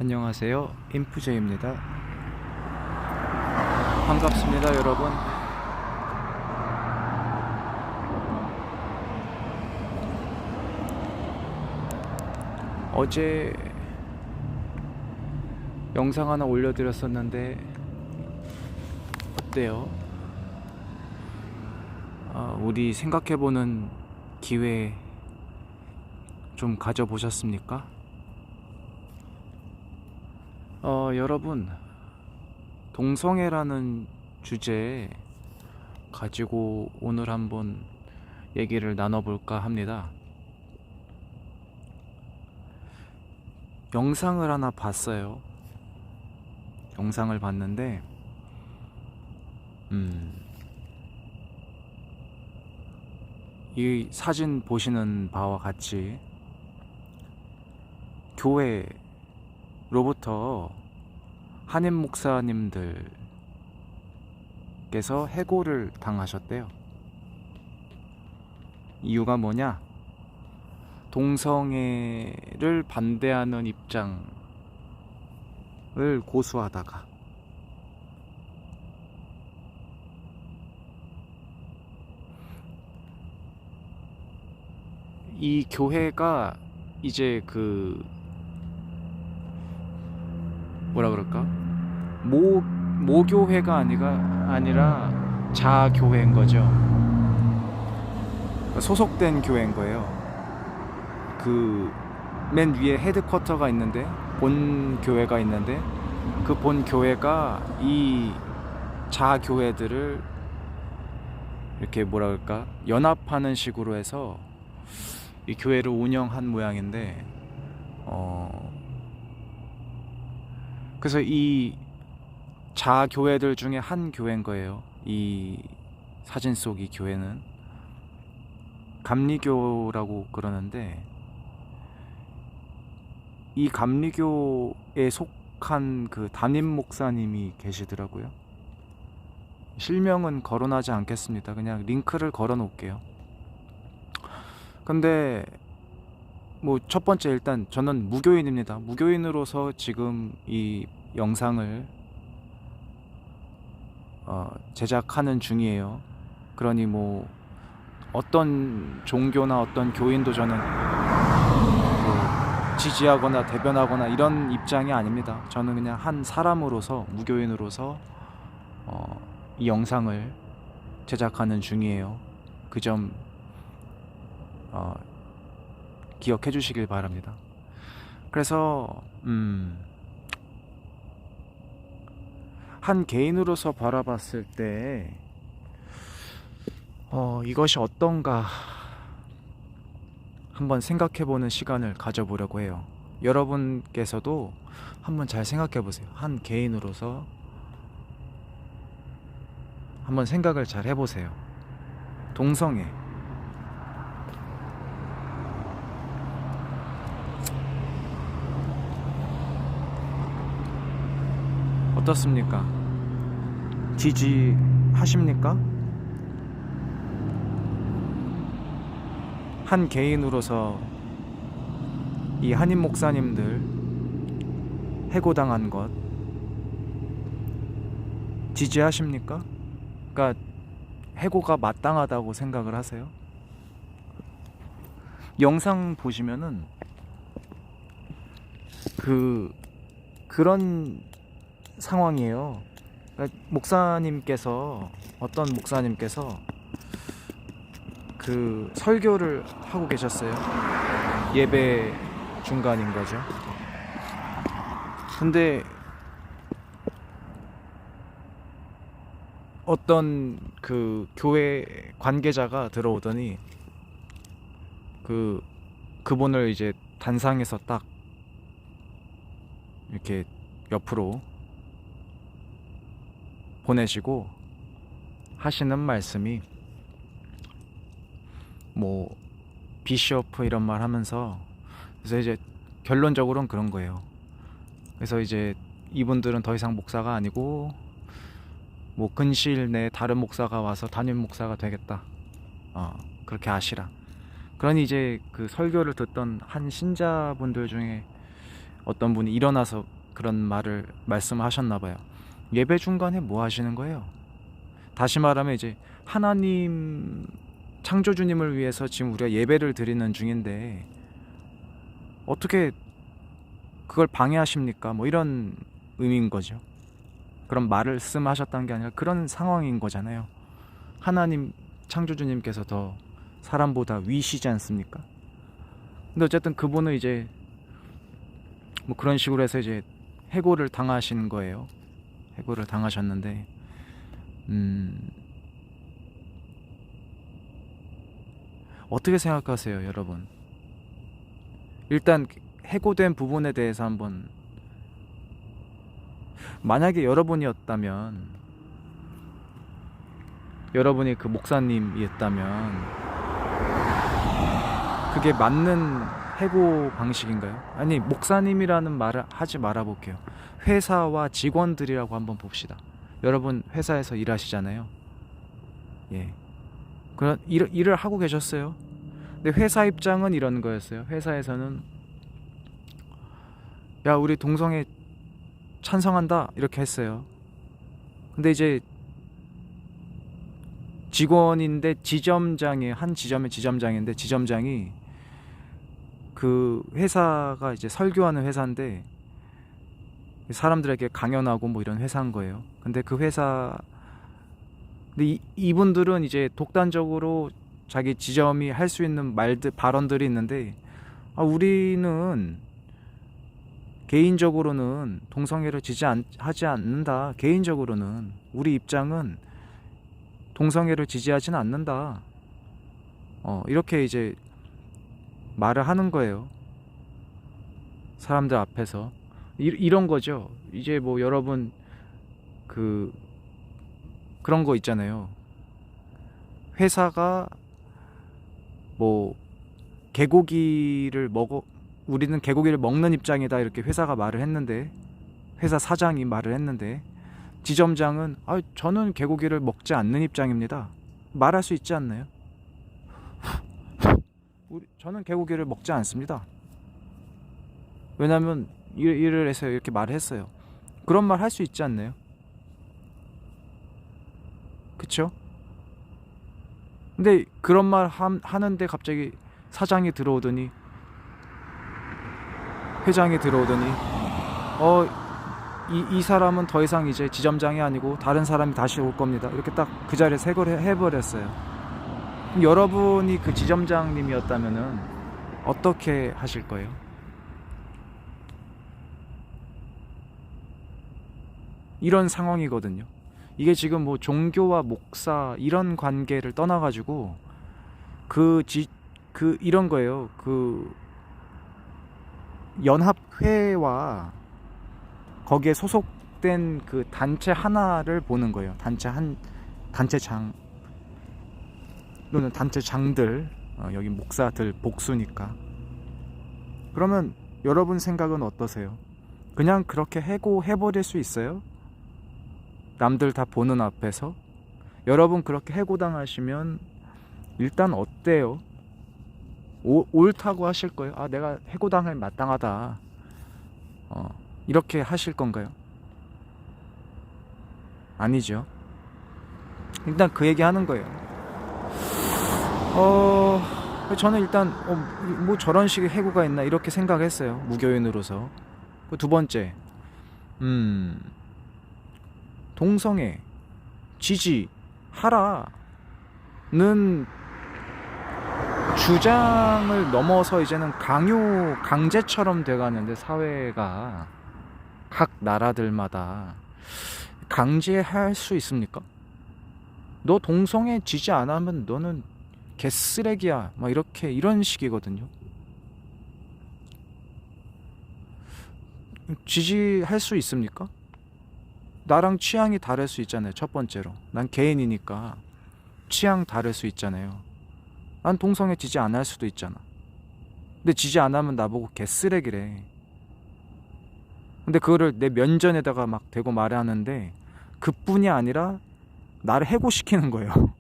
안녕하세요, 인프제입니다. 반갑습니다, 여러분. 어제 영상 하나 올려드렸었는데 어때요? 우리 생각해보는 기회 좀 가져보셨습니까? 여러분, 동성애라는 주제 가지고 오늘 한번 얘기를 나눠볼까 합니다. 영상을 하나 봤어요. 영상을 봤는데 이 사진 보시는 바와 같이 교회로부터 한인 목사님들께서 해고를 당하셨대요. 이유가 뭐냐? 동성애를 반대하는 입장을 고수하다가 이 교회가 이제 뭐라 그럴까? 모교회가 아니라 자교회인 거죠. 소속된 교회인 거예요. 맨 위에 헤드쿼터가 있는데, 본 교회가 있는데, 그 본 교회가 이 자교회들을 이렇게 뭐라 그럴까? 연합하는 식으로 해서 이 교회를 운영한 모양인데, 그래서 이 자교회들 중에 한 교회인 거예요. 이 사진 속 이 교회는 감리교라고 그러는데, 이 감리교에 속한 그 담임 목사님이 계시더라고요. 실명은 거론하지 않겠습니다. 그냥 링크를 걸어 놓을게요. 근데 뭐 첫 번째, 일단 저는 무교인입니다. 무교인으로서 지금 이 영상을 제작하는 중이에요. 그러니 뭐 어떤 종교나 어떤 교인도 저는 지지하거나 대변하거나 이런 입장이 아닙니다. 저는 그냥 한 사람으로서, 무교인으로서 이 영상을 제작하는 중이에요. 그 점 기억해 주시길 바랍니다. 그래서 한 개인으로서 바라봤을 때 이것이 어떤가 한번 생각해보는 시간을 가져보려고 해요. 여러분께서도 한번 잘 생각해보세요. 한 개인으로서 한번 생각을 잘 해보세요. 동성애, 어떻습니까? 지지하십니까? 한 개인으로서 이 한인 목사님들 해고당한 것 지지하십니까? 그러니까 해고가 마땅하다고 생각을 하세요? 영상 보시면은 그런 상황이에요. 그러니까 어떤 목사님께서 설교를 하고 계셨어요. 예배 중간인 거죠. 근데 어떤 교회 관계자가 들어오더니 그분을 이제 단상에서 딱 이렇게 옆으로 보내시고 하시는 말씀이 뭐 비셔프 이런 말 하면서, 그래서 이제 결론적으로는 그런 거예요. 그래서 이제 이분들은 더 이상 목사가 아니고 뭐 근시일 내에 다른 목사가 와서 담임 목사가 되겠다, 그렇게 아시라. 그러니 이제 그 설교를 듣던 한 신자분들 중에 어떤 분이 일어나서 그런 말을 말씀하셨나 봐요. 예배 중간에 뭐 하시는 거예요? 다시 말하면 이제 하나님 창조주님을 위해서 지금 우리가 예배를 드리는 중인데 어떻게 그걸 방해하십니까? 뭐 이런 의미인 거죠. 그런 말을 말씀하셨다는 게 아니라 그런 상황인 거잖아요. 하나님 창조주님께서 더 사람보다 위시지 않습니까? 근데 어쨌든 그분은 이제 뭐 그런 식으로 해서 이제 해고를 당하신 거예요. 해고를 당하셨는데 어떻게 생각하세요, 여러분? 일단 해고된 부분에 대해서 한번, 만약에 여러분이 그 목사님이었다면 그게 맞는 해고 방식인가요? 아니, 목사님이라는 말을 하지 말아 볼게요. 회사와 직원들이라고 한번 봅시다. 여러분 회사에서 일하시잖아요. 예. 그런 일을 하고 계셨어요. 근데 회사 입장은 이런 거였어요. 회사에서는 야, 우리 동성애 찬성한다 이렇게 했어요. 근데 이제 직원인데 한 지점의 지점장인데 지점장이 그 회사가 이제 설교하는 회사인데 사람들에게 강연하고 뭐 이런 회사인 거예요. 근데 그 회사, 근데 이분들은 이제 독단적으로 자기 지점이 할 수 있는 발언들이 있는데, 우리는 개인적으로는 동성애를 하지 않는다. 개인적으로는 우리 입장은 동성애를 지지하지는 않는다. 이렇게 이제 말을 하는 거예요. 사람들 앞에서. 이런 거죠. 이제 뭐 여러분 그런 거 있잖아요. 회사가 뭐 우리는 개고기를 먹는 입장이다 이렇게 회사가 말을 했는데, 회사 사장이 말을 했는데 지점장은 저는 개고기를 먹지 않는 입장입니다. 말할 수 있지 않나요? 저는 개고기를 먹지 않습니다. 왜냐면 일을 해서 이렇게 말을 했어요. 그런 말 할 수 있지 않나요? 그쵸? 근데 그런 말 하는데 갑자기 회장이 들어오더니 이 사람은 더 이상 이제 지점장이 아니고 다른 사람이 다시 올 겁니다. 이렇게 딱 그 자리에서 해고를 해버렸어요. 그럼 여러분이 그 지점장님이었다면은 어떻게 하실 거예요? 이런 상황이거든요. 이게 지금 뭐 종교와 목사 이런 관계를 떠나가지고 이런 거예요. 그 연합회와 거기에 소속된 그 단체 하나를 보는 거예요. 단체장 또는 단체장들, 여기 목사들 복수니까. 그러면 여러분 생각은 어떠세요? 그냥 그렇게 해고해버릴 수 있어요? 남들 다 보는 앞에서? 여러분 그렇게 해고당하시면 일단 어때요? 옳다고 하실 거예요? 내가 해고당할 마땅하다, 이렇게 하실 건가요? 아니죠. 일단 그 얘기 하는 거예요. 저는 일단 뭐 저런 식의 해고가 있나 이렇게 생각했어요. 무교인으로서. 두 번째, 동성애 지지하라는 주장을 넘어서 이제는 강제처럼 돼가는데, 사회가 각 나라들마다 강제할 수 있습니까? 너 동성애 지지 안 하면 너는 개쓰레기야, 막 이런 식이거든요. 지지할 수 있습니까? 나랑 취향이 다를 수 있잖아요. 첫 번째로 난 개인이니까 취향 다를 수 있잖아요. 난 동성애 지지 안 할 수도 있잖아. 근데 지지 안 하면 나보고 개쓰레기래. 근데 그거를 내 면전에다가 막 대고 말하는데, 그뿐이 아니라 나를 해고시키는 거예요.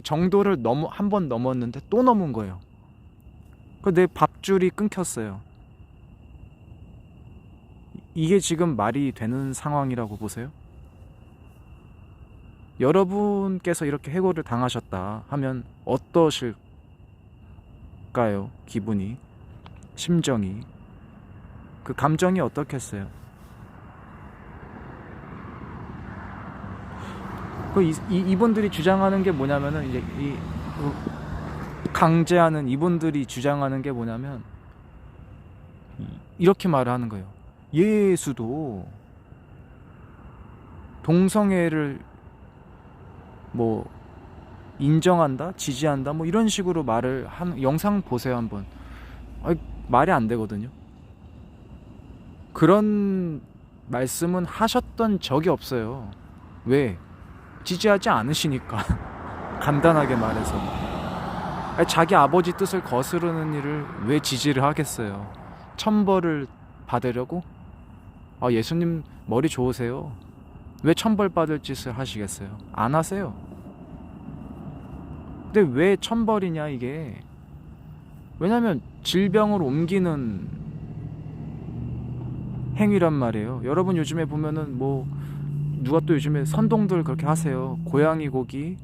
정도를 한 번 넘었는데 또 넘은 거예요. 내 밥줄이 끊겼어요. 이게 지금 말이 되는 상황이라고 보세요? 여러분께서 이렇게 해고를 당하셨다 하면 어떠실까요? 기분이, 심정이, 그 감정이 어떻겠어요? 이분들이 주장하는 게 뭐냐면은 이제 강제하는 이분들이 주장하는 게 뭐냐면 이렇게 말을 하는 거예요. 예수도 동성애를 뭐 인정한다, 지지한다, 뭐 이런 식으로 말을 한 영상 보세요 한번. 말이 안 되거든요. 그런 말씀은 하셨던 적이 없어요. 왜? 지지하지 않으시니까. 간단하게 말해서. 자기 아버지 뜻을 거스르는 일을 왜 지지를 하겠어요? 천벌을 받으려고? 예수님 머리 좋으세요. 왜 천벌 받을 짓을 하시겠어요? 안 하세요. 근데 왜 천벌이냐 이게? 왜냐면 질병을 옮기는 행위란 말이에요. 여러분 요즘에 보면은 뭐 누가 또 요즘에 선동들 그렇게 하세요. 고양이 고기,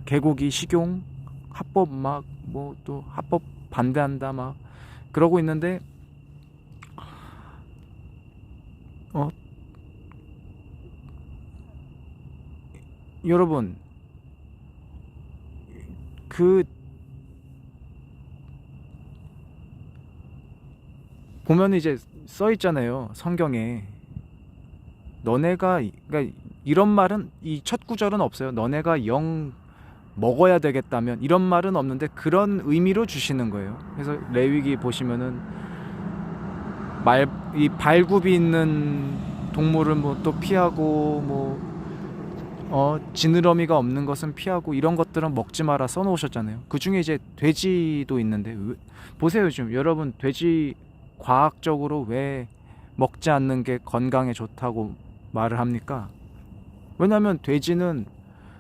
개고기 식용 합법 막 뭐 또 합법 반대한다 막 그러고 있는데 여러분 그 보면 이제 써 있잖아요. 성경에 너네가 그러니까 이런 말은 이 첫 구절은 없어요. 너네가 영 먹어야 되겠다면 이런 말은 없는데 그런 의미로 주시는 거예요. 그래서 레위기 보시면은 이 발굽이 있는 동물은 뭐 또 피하고 뭐 지느러미가 없는 것은 피하고 이런 것들은 먹지 마라 써놓으셨잖아요. 그 중에 이제 돼지도 있는데 보세요. 지금 여러분 돼지 과학적으로 왜 먹지 않는 게 건강에 좋다고 말을 합니까? 왜냐하면 돼지는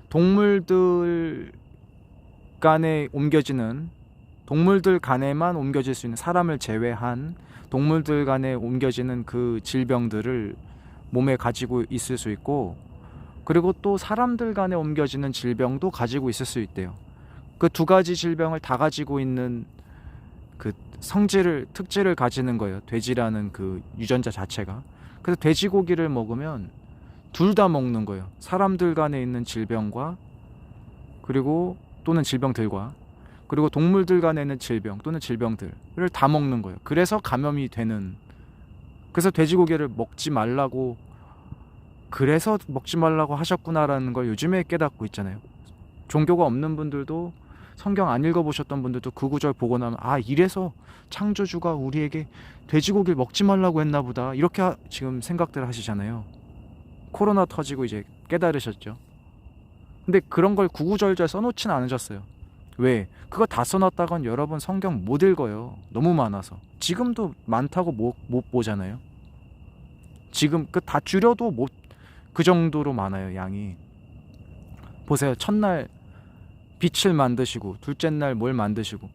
동물들 간에 옮겨지는 동물들 간에만 옮겨질 수 있는 사람을 제외한 동물들 간에 옮겨지는 그 질병들을 몸에 가지고 있을 수 있고 그리고 또 사람들 간에 옮겨지는 질병도 가지고 있을 수 있대요. 그 두 가지 질병을 다 가지고 있는 그 특질을 가지는 거예요. 돼지라는 그 유전자 자체가. 그래서 돼지고기를 먹으면 둘 다 먹는 거예요. 사람들 간에 있는 질병과 그리고 또는 질병들과 그리고 동물들 간에 있는 질병 또는 질병들을 다 먹는 거예요. 그래서 감염이 되는. 그래서 돼지고기를 먹지 말라고 하셨구나라는 걸 요즘에 깨닫고 있잖아요. 종교가 없는 분들도 성경 안 읽어보셨던 분들도 그 구절 보고 나면 이래서 창조주가 우리에게 돼지고기를 먹지 말라고 했나 보다 이렇게 지금 생각들 하시잖아요. 코로나 터지고 이제 깨달으셨죠. 근데 그런 걸 구구절절 써놓지는 않으셨어요. 왜? 그거 다 써놨다간 여러분 성경 못 읽어요. 너무 많아서. 지금도 많다고 못 보잖아요. 지금 그 다 줄여도 그 정도로 많아요. 양이. 보세요. 첫날 빛을 만드시고 둘째 날 뭘 만드시고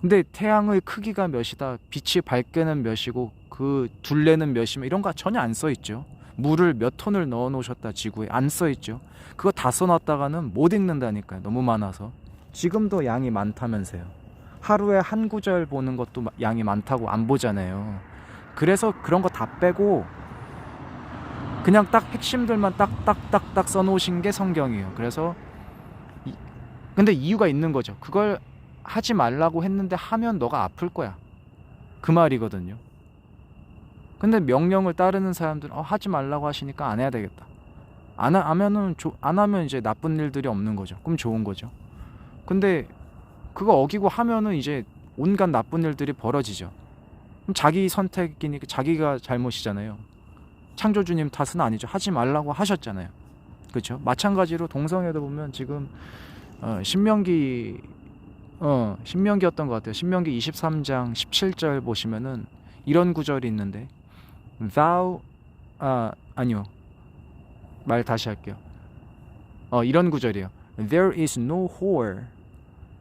근데 태양의 크기가 몇이다 빛이 밝게는 몇이고 그 둘레는 몇이면 이런 거 전혀 안 써있죠. 물을 몇 톤을 넣어 놓으셨다 지구에 안 써있죠. 그거 다 써놨다가는 못 읽는다니까요. 너무 많아서. 지금도 양이 많다면서요. 하루에 한 구절 보는 것도 양이 많다고 안 보잖아요. 그래서 그런 거 다 빼고 그냥 딱 핵심들만 딱딱딱딱 써놓으신 게 성경이에요. 그래서 근데 이유가 있는 거죠. 그걸 하지 말라고 했는데 하면 너가 아플 거야. 그 말이거든요. 근데 명령을 따르는 사람들은 하지 말라고 하시니까 안 해야 되겠다. 안 하면 이제 나쁜 일들이 없는 거죠. 그럼 좋은 거죠. 근데 그거 어기고 하면은 이제 온갖 나쁜 일들이 벌어지죠. 그럼 자기 선택이니까 자기가 잘못이잖아요. 창조주님 탓은 아니죠. 하지 말라고 하셨잖아요. 그렇죠? 마찬가지로 동성애도 보면 지금 신명기였던 것 같아요. 신명기 23장 17절 보시면은 이런 구절이 있는데 아니요. 말 다시 할게요. 이런 구절이에요. There is no whore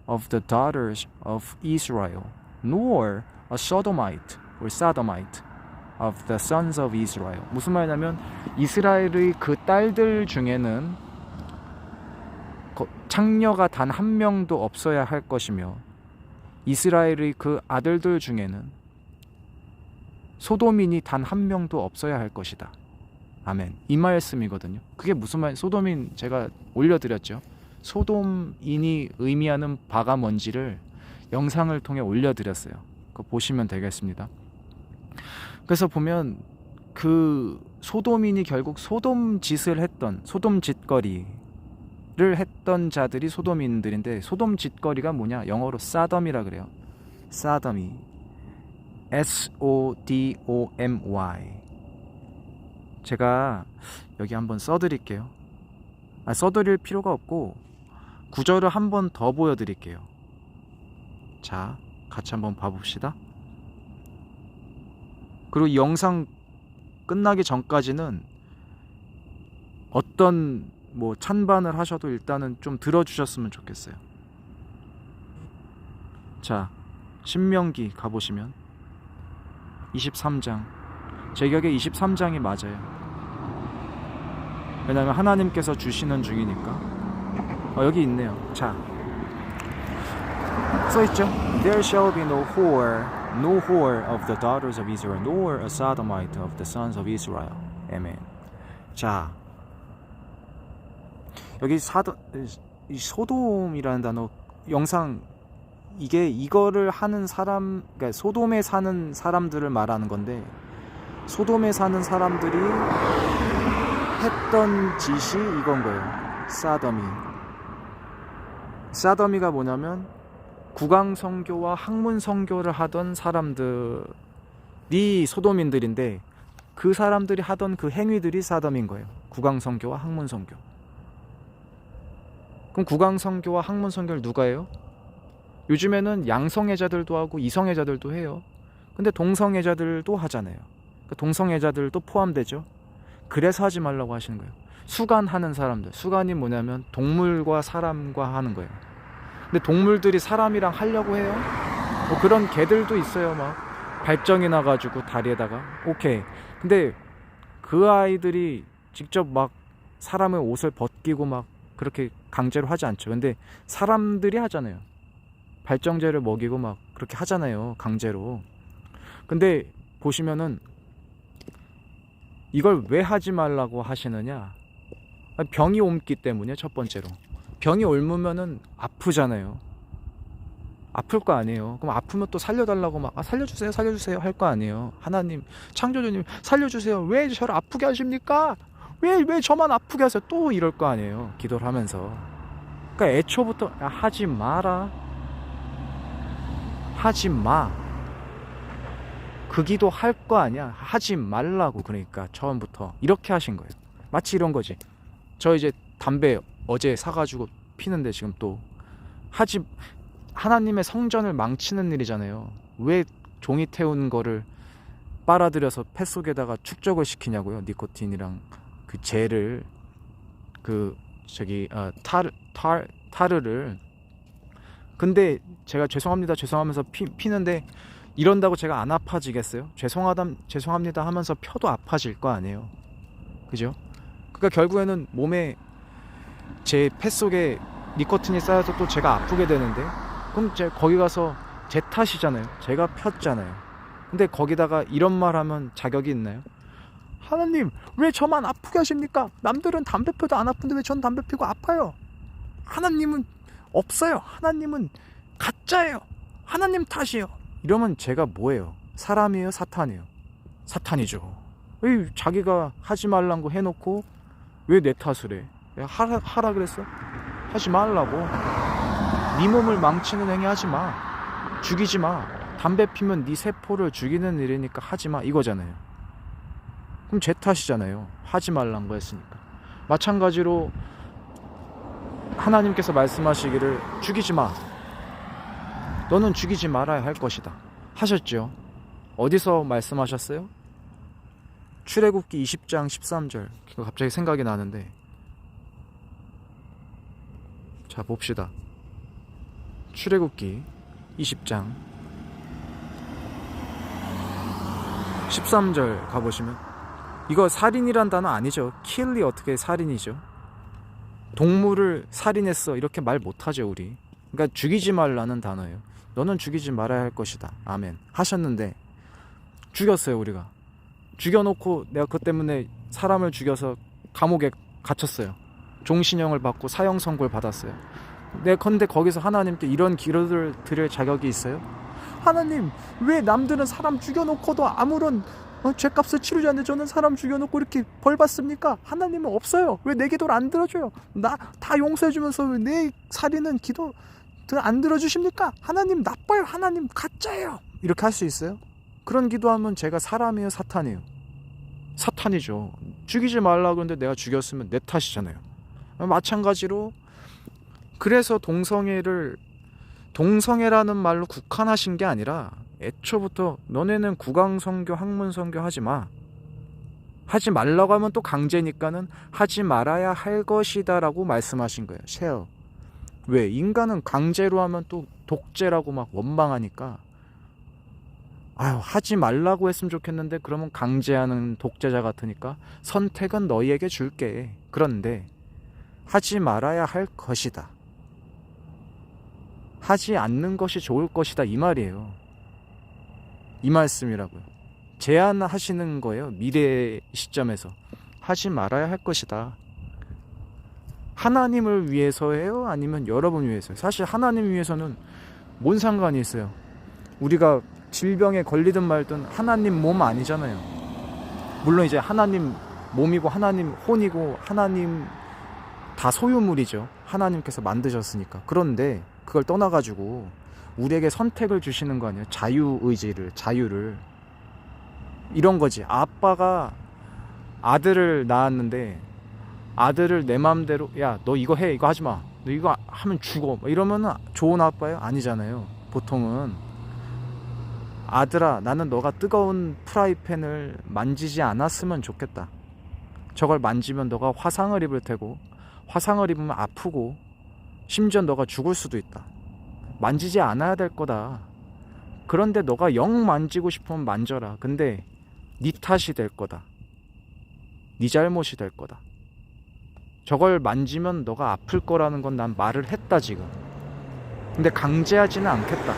of the daughters of Israel, nor a sodomite or of the sons of Israel. 무슨 말이냐면 이스라엘의 그 딸들 중에는 창녀가 단 한 명도 없어야 할 것이며 이스라엘의 그 아들들 중에는 소돔인이 단 한 명도 없어야 할 것이다. 아멘. 이 말씀이거든요. 그게 무슨 말? 소돔인 제가 올려드렸죠. 소돔인이 의미하는 바가 뭔지를 영상을 통해 올려드렸어요. 그거 보시면 되겠습니다. 그래서 보면 그 소돔인이 결국 소돔 짓을 했던 소돔 짓거리를 했던 자들이 소돔인들인데 소돔 짓거리가 뭐냐? 영어로 사덤이라 그래요. 사덤이 SODOMY. 제가 여기 한번 써드릴게요. 써드릴 필요가 없고 구절을 한 번 더 보여드릴게요. 자, 같이 한번 봐봅시다. 그리고 이 영상 끝나기 전까지는 어떤 뭐 찬반을 하셔도 일단은 좀 들어주셨으면 좋겠어요. 자, 신명기 가보시면 23장. 제 기억에 23장이 맞아요. 왜냐하면 하나님께서 주시는 중이니까. 여기 있네요. 자, 써있죠. There shall be no whore of the daughters of Israel, nor a sodomite of the sons of Israel. 아멘. 자, 여기 이 소돔이라는 단어 영상 이거를 하는 사람, 그러니까 소돔에 사는 사람들을 말하는 건데 소돔에 사는 사람들이 했던 짓이 이건 거예요. 사더미가 뭐냐면 국왕성교와 학문성교를 하던 사람들이 소돔인들인데 그 사람들이 하던 그 행위들이 사덤인 거예요. 국왕성교와 학문성교. 그럼 국왕성교와 학문성교를 누가 해요? 요즘에는 양성애자들도 하고 이성애자들도 해요. 근데 동성애자들도 하잖아요. 동성애자들도 포함되죠. 그래서 하지 말라고 하시는 거예요. 수간하는 사람들. 수간이 뭐냐면 동물과 사람과 하는 거예요. 근데 동물들이 사람이랑 하려고 해요. 뭐 그런 개들도 있어요. 막 발정이 나가지고 다리에다가. 오케이. 근데 그 아이들이 직접 막 사람의 옷을 벗기고 막 그렇게 강제로 하지 않죠. 근데 사람들이 하잖아요. 발정제를 먹이고 막 그렇게 하잖아요. 강제로. 근데 보시면은 이걸 왜 하지 말라고 하시느냐? 병이 옮기 때문에. 첫 번째로 병이 옮으면은 아프잖아요. 아플 거 아니에요. 그럼 아프면 또 살려달라고 막 살려주세요 할 거 아니에요. 하나님, 창조주님 살려주세요. 왜 저를 아프게 하십니까? 왜 저만 아프게 하세요? 또 이럴 거 아니에요. 기도를 하면서. 그러니까 애초부터 하지 마라. 하지 마. 그 기도 할 거 아니야. 하지 말라고. 그러니까 처음부터 이렇게 하신 거예요. 마치 이런 거지. 저 이제 담배 어제 사가지고 피는데 지금 또 하나님의 성전을 망치는 일이잖아요. 왜 종이 태운 거를 빨아들여서 폐 속에다가 축적을 시키냐고요. 니코틴이랑 그 젤을 타르를. 근데 제가 죄송하면서 피는데 이런다고 제가 안 아파지겠어요? 죄송합니다 하면서 펴도 아파질 거 아니에요. 그죠? 그러니까 결국에는 몸에 제 폐 속에 니코틴이 쌓여서 또 제가 아프게 되는데 그럼 거기 가서 제 탓이잖아요. 제가 폈잖아요. 근데 거기다가 이런 말 하면 자격이 있나요? 하나님 왜 저만 아프게 하십니까? 남들은 담배 펴도 안 아픈데 왜 전 담배 피고 아파요? 하나님은 없어요. 하나님은 가짜예요. 하나님 탓이에요. 이러면 제가 뭐예요? 사람이에요? 사탄이에요? 사탄이죠. 왜 자기가 하지 말란 거 해놓고 왜 내 탓을 해? 하라 그랬어? 하지 말라고. 네 몸을 망치는 행위 하지 마. 죽이지 마. 담배 피면 네 세포를 죽이는 일이니까 하지 마. 이거잖아요. 그럼 제 탓이잖아요. 하지 말란 거 했으니까. 마찬가지로 하나님께서 말씀하시기를 죽이지 마. 너는 죽이지 말아야 할 것이다. 하셨죠? 어디서 말씀하셨어요? 출애굽기 20장 13절. 갑자기 생각이 나는데. 자, 봅시다. 출애굽기 20장 13절 가보시면 이거 살인이란 단어 아니죠. kill이 어떻게 살인이죠? 동물을 살인했어 이렇게 말 못하죠 우리. 그러니까 죽이지 말라는 단어예요. 너는 죽이지 말아야 할 것이다. 아멘 하셨는데 죽였어요 우리가. 죽여놓고 내가 그것 때문에 사람을 죽여서 감옥에 갇혔어요. 종신형을 받고 사형 선고를 받았어요. 근데 거기서 하나님께 이런 기도를 드릴 자격이 있어요? 하나님 왜 남들은 사람 죽여놓고도 아무런 죄값을 치르지 않는데 저는 사람 죽여놓고 이렇게 벌 받습니까? 하나님은 없어요. 왜 내 기도를 안 들어줘요? 나 다 용서해주면서 왜 내 살인은 기도 안 들어주십니까? 하나님 나빠요. 하나님 가짜예요. 이렇게 할 수 있어요? 그런 기도하면 제가 사람이에요 사탄이에요? 사탄이죠. 죽이지 말라 그러는데 내가 죽였으면 내 탓이잖아요. 마찬가지로 그래서 동성애라는 말로 국한하신 게 아니라 애초부터 너네는 국왕선교 학문선교 하지 마. 하지 말라고 하면 또 강제니까는 하지 말아야 할 것이다 라고 말씀하신 거예요. 셰어. 왜? 인간은 강제로 하면 또 독재라고 막 원망하니까 하지 말라고 했으면 좋겠는데 그러면 강제하는 독재자 같으니까 선택은 너희에게 줄게. 그런데 하지 말아야 할 것이다. 하지 않는 것이 좋을 것이다 이 말이에요. 이 말씀이라고요. 제안하시는 거예요. 미래 시점에서 하지 말아야 할 것이다. 하나님을 위해서예요? 아니면 여러분 위해서요? 사실 하나님 위해서는 뭔 상관이 있어요? 우리가 질병에 걸리든 말든 하나님 몸 아니잖아요. 물론 이제 하나님 몸이고 하나님 혼이고 하나님 다 소유물이죠. 하나님께서 만드셨으니까. 그런데 그걸 떠나가지고 우리에게 선택을 주시는 거 아니에요? 자유를. 이런 거지. 아빠가 아들을 낳았는데 아들을 내 맘대로 야 너 이거 해 이거 하지 마 너 이거 하면 죽어 이러면은 좋은 아빠예요? 아니잖아요. 보통은 아들아 나는 너가 뜨거운 프라이팬을 만지지 않았으면 좋겠다. 저걸 만지면 너가 화상을 입을 테고 화상을 입으면 아프고 심지어 너가 죽을 수도 있다. 만지지 않아야 될 거다. 그런데 너가 영 만지고 싶으면 만져라. 근데 네 탓이 될 거다. 네 잘못이 될 거다. 저걸 만지면 너가 아플 거라는 건 난 말을 했다 지금. 근데 강제하지는 않겠다.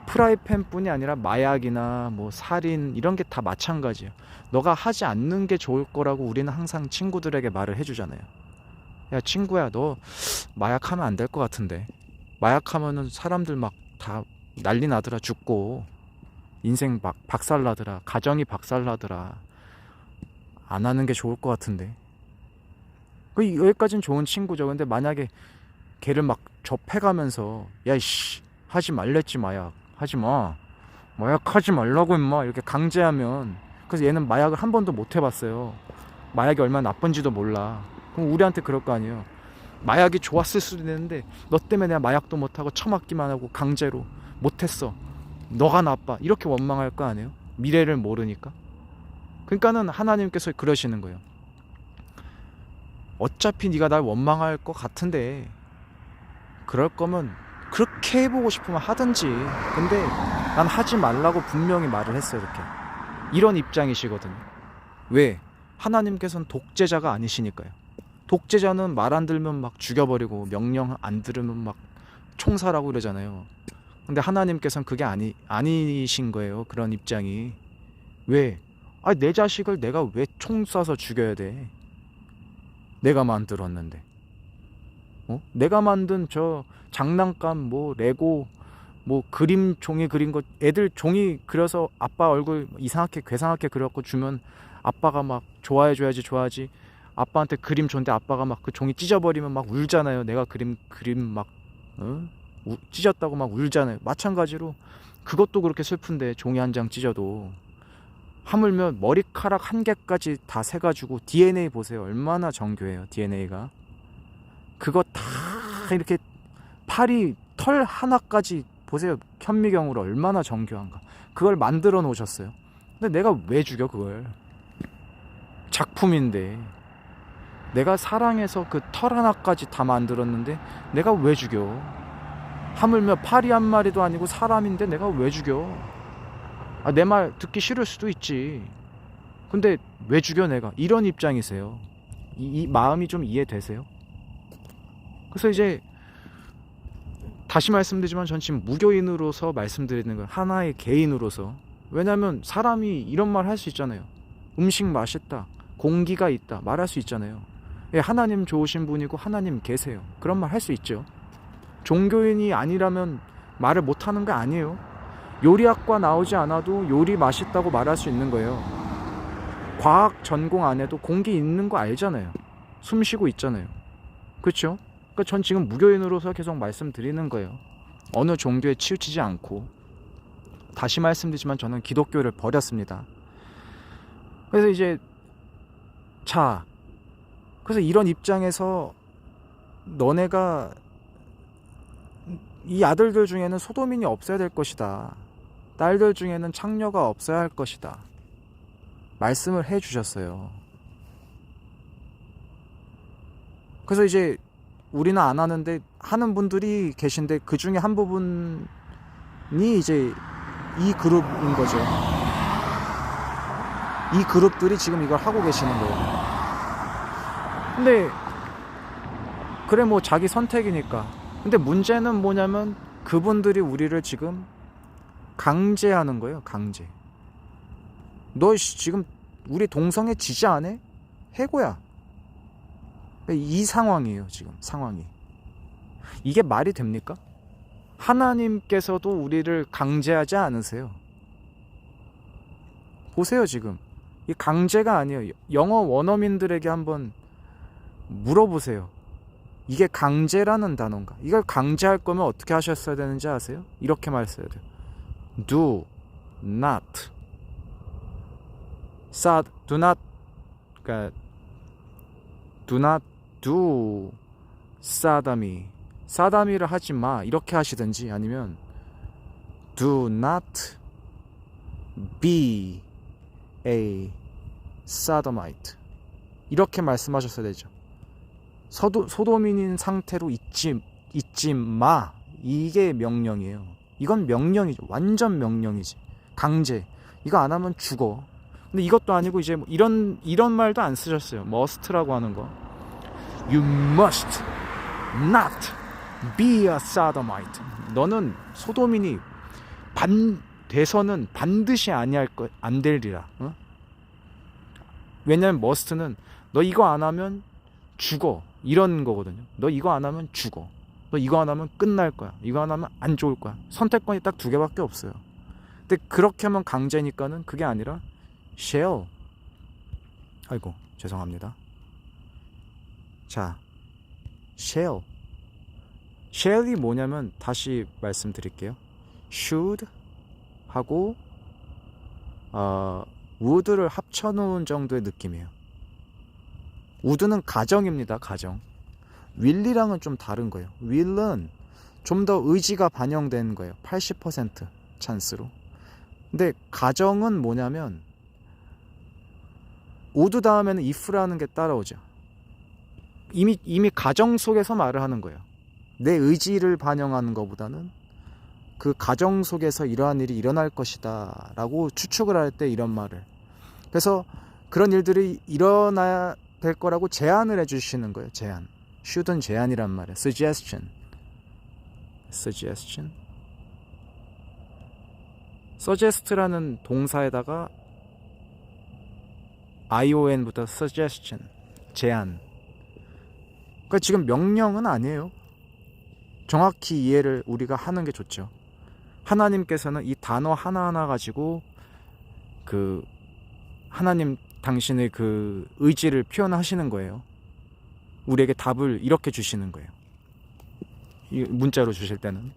프라이팬뿐이 아니라 마약이나 뭐 살인 이런 게 다 마찬가지예요. 너가 하지 않는 게 좋을 거라고 우리는 항상 친구들에게 말을 해주잖아요. 야 친구야 너 마약하면 안 될 것 같은데. 마약하면은 사람들 막 다 난리 나더라. 죽고 인생 막 박살나더라. 가정이 박살나더라. 안 하는 게 좋을 것 같은데. 여기까지는 좋은 친구죠. 근데 만약에 걔를 막 접해가면서 야이씨 하지 말랬지 마약 하지마 마약 하지 말라고 임마 이렇게 강제하면 그래서 얘는 마약을 한 번도 못 해봤어요. 마약이 얼마나 나쁜지도 몰라. 그럼 우리한테 그럴 거 아니에요. 마약이 좋았을 수도 있는데 너 때문에 내가 마약도 못하고 처맞기만 하고 강제로 못했어. 너가 나빠. 이렇게 원망할 거 아니에요. 미래를 모르니까. 그러니까는 하나님께서 그러시는 거예요. 어차피 네가 날 원망할 것 같은데 그럴 거면 그렇게 해보고 싶으면 하든지. 근데 난 하지 말라고 분명히 말을 했어요. 이렇게. 이런 입장이시거든요. 왜? 하나님께서는 독재자가 아니시니까요. 독재자는 말 안 들으면 막 죽여버리고 명령 안 들으면 막 총살하고 그러잖아요. 근데 하나님께서는 그게 아니신 거예요. 그런 입장이. 왜? 내 자식을 내가 왜 총 쏴서 죽여야 돼? 내가 만들었는데. 내가 만든 저 장난감 뭐 레고 뭐 그림 종이 그린 거 애들 종이 그려서 아빠 얼굴 이상하게 괴상하게 그려갖고 주면 아빠가 막 좋아해줘야지 좋아하지. 아빠한테 그림 줬는데 아빠가 막 그 종이 찢어버리면 막 울잖아요. 내가 그림 막 찢었다고 막 울잖아요. 마찬가지로 그것도 그렇게 슬픈데 종이 한 장 찢어도 하물며 머리카락 한 개까지 다 세가지고 DNA 보세요. 얼마나 정교해요. DNA가. 그거 다 이렇게 팔이 털 하나까지 보세요. 현미경으로 얼마나 정교한가. 그걸 만들어 놓으셨어요. 근데 내가 왜 죽여 그걸. 작품인데 내가 사랑해서 그 털 하나까지 다 만들었는데 내가 왜 죽여. 하물며 파리 한 마리도 아니고 사람인데 내가 왜 죽여? 내 말 듣기 싫을 수도 있지. 근데 왜 죽여 내가? 이런 입장이세요. 이 마음이 좀 이해되세요? 그래서 이제 다시 말씀드리지만 전 지금 무교인으로서 말씀드리는 건 하나의 개인으로서. 왜냐면 사람이 이런 말 할 수 있잖아요. 음식 맛있다, 공기가 있다 말할 수 있잖아요. 예, 하나님 좋으신 분이고 하나님 계세요. 그런 말 할 수 있죠. 종교인이 아니라면 말을 못하는 거 아니에요. 요리학과 나오지 않아도 요리 맛있다고 말할 수 있는 거예요. 과학 전공 안 해도 공기 있는 거 알잖아요. 숨 쉬고 있잖아요. 그렇죠? 그러니까 전 지금 무교인으로서 계속 말씀드리는 거예요. 어느 종교에 치우치지 않고. 다시 말씀드리지만 저는 기독교를 버렸습니다. 그래서 이제 그래서 이런 입장에서 너네가 이 아들들 중에는 소도민이 없어야 될 것이다. 딸들 중에는 창녀가 없어야 할 것이다. 말씀을 해 주셨어요. 그래서 이제 우리는 안 하는데 하는 분들이 계신데 그 중에 한 부분이 이제 이 그룹인 거죠. 이 그룹들이 지금 이걸 하고 계시는 거예요. 근데 그래 뭐 자기 선택이니까. 근데 문제는 뭐냐면 그분들이 우리를 지금 강제하는 거예요. 강제. 너 지금 우리 동성애 지지 안 해? 해고야. 이 상황이에요. 지금 상황이. 이게 말이 됩니까? 하나님께서도 우리를 강제하지 않으세요. 보세요. 지금 이 강제가 아니에요. 영어 원어민들에게 한번 물어보세요. 이게 강제라는 단어인가? 이걸 강제할 거면 어떻게 하셨어야 되는지 아세요? 이렇게 말했어야 돼요. Do not 그러니까 do not do sodomy. 사다미를 하지 마. 이렇게 하시든지 아니면 do not be a sodomite. 이렇게 말씀하셨어야 되죠. 소도민인 상태로 있지 마. 이게 명령이에요. 이건 명령이죠. 완전 명령이지. 강제. 이거 안 하면 죽어. 근데 이것도 아니고 이제 뭐 이런 말도 안 쓰셨어요. must라고 하는 거. You must not be a sodomite. 너는 소도민이 돼서는 반드시 아니할 것 안 되리라. 어? 왜냐면 must는 너 이거 안 하면 죽어. 이런 거거든요. 너 이거 안 하면 죽어. 너 이거 안 하면 끝날 거야. 이거 안 하면 안 좋을 거야. 선택권이 딱 2개밖에 없어요. 근데 그렇게 하면 강제니까는 그게 아니라 shall. 아이고 죄송합니다. 자, shall이 뭐냐면 다시 말씀드릴게요. should 하고 would를 합쳐놓은 정도의 느낌이에요. would는 가정입니다. 가정. will이랑은 좀 다른 거예요. will은 좀 더 의지가 반영된 거예요. 80% 찬스로. 근데 가정은 뭐냐면 would 다음에는 if라는 게 따라오죠. 이미 가정 속에서 말을 하는 거예요. 내 의지를 반영하는 것보다는 그 가정 속에서 이러한 일이 일어날 것이다 라고 추측을 할 때 이런 말을. 그래서 그런 일들이 일어나야 될 거라고 제안을 해주시는 거예요. 제안. should은 제안이란 말이에요. suggest라는 동사에다가 ION부터 suggestion, 제안. 그러니까 지금 명령은 아니에요. 정확히 이해를 우리가 하는 게 좋죠. 하나님께서는 이 단어 하나하나 가지고 그 하나님 당신의 그 의지를 표현하시는 거예요. 우리에게 답을 이렇게 주시는 거예요. 이 문자로 주실 때는.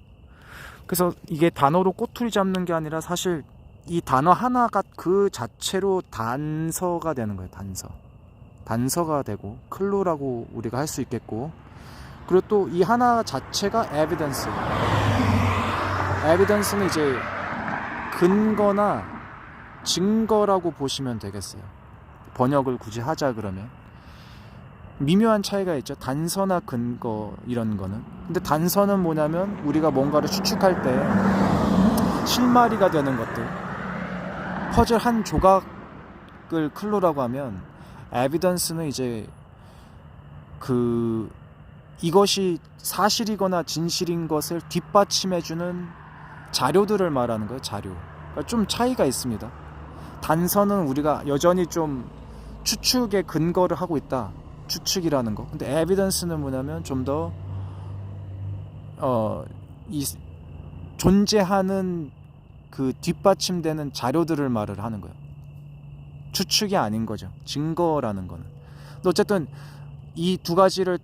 그래서 이게 단어로 꼬투리 잡는 게 아니라 사실 이 단어 하나가 그 자체로 단서가 되는 거예요. 단서가 되고 클루라고 우리가 할 수 있겠고, 그리고 또 이 하나 자체가 에비던스는 이제 근거나 증거라고 보시면 되겠어요. 번역을 굳이 하자 그러면 미묘한 차이가 있죠. 단서나 근거 이런 거는. 근데 단서는 뭐냐면 우리가 뭔가를 추측할 때 실마리가 되는 것들, 퍼즐 한 조각을 클로라고 하면, 에비던스는 이제 이것이 사실이거나 진실인 것을 뒷받침해주는 자료들을 말하는 거예요. 자료. 그러니까 좀 차이가 있습니다. 단서는 우리가 여전히 좀 추측의 근거를 하고 있다. 추측이라는 거. 근데 에비던스는 뭐냐면 좀 더 존재하는 그 뒷받침되는 자료들을 말을 하는 거예요. 추측이 아닌 거죠. 증거라는 거는. 근데 어쨌든 이 두 가지가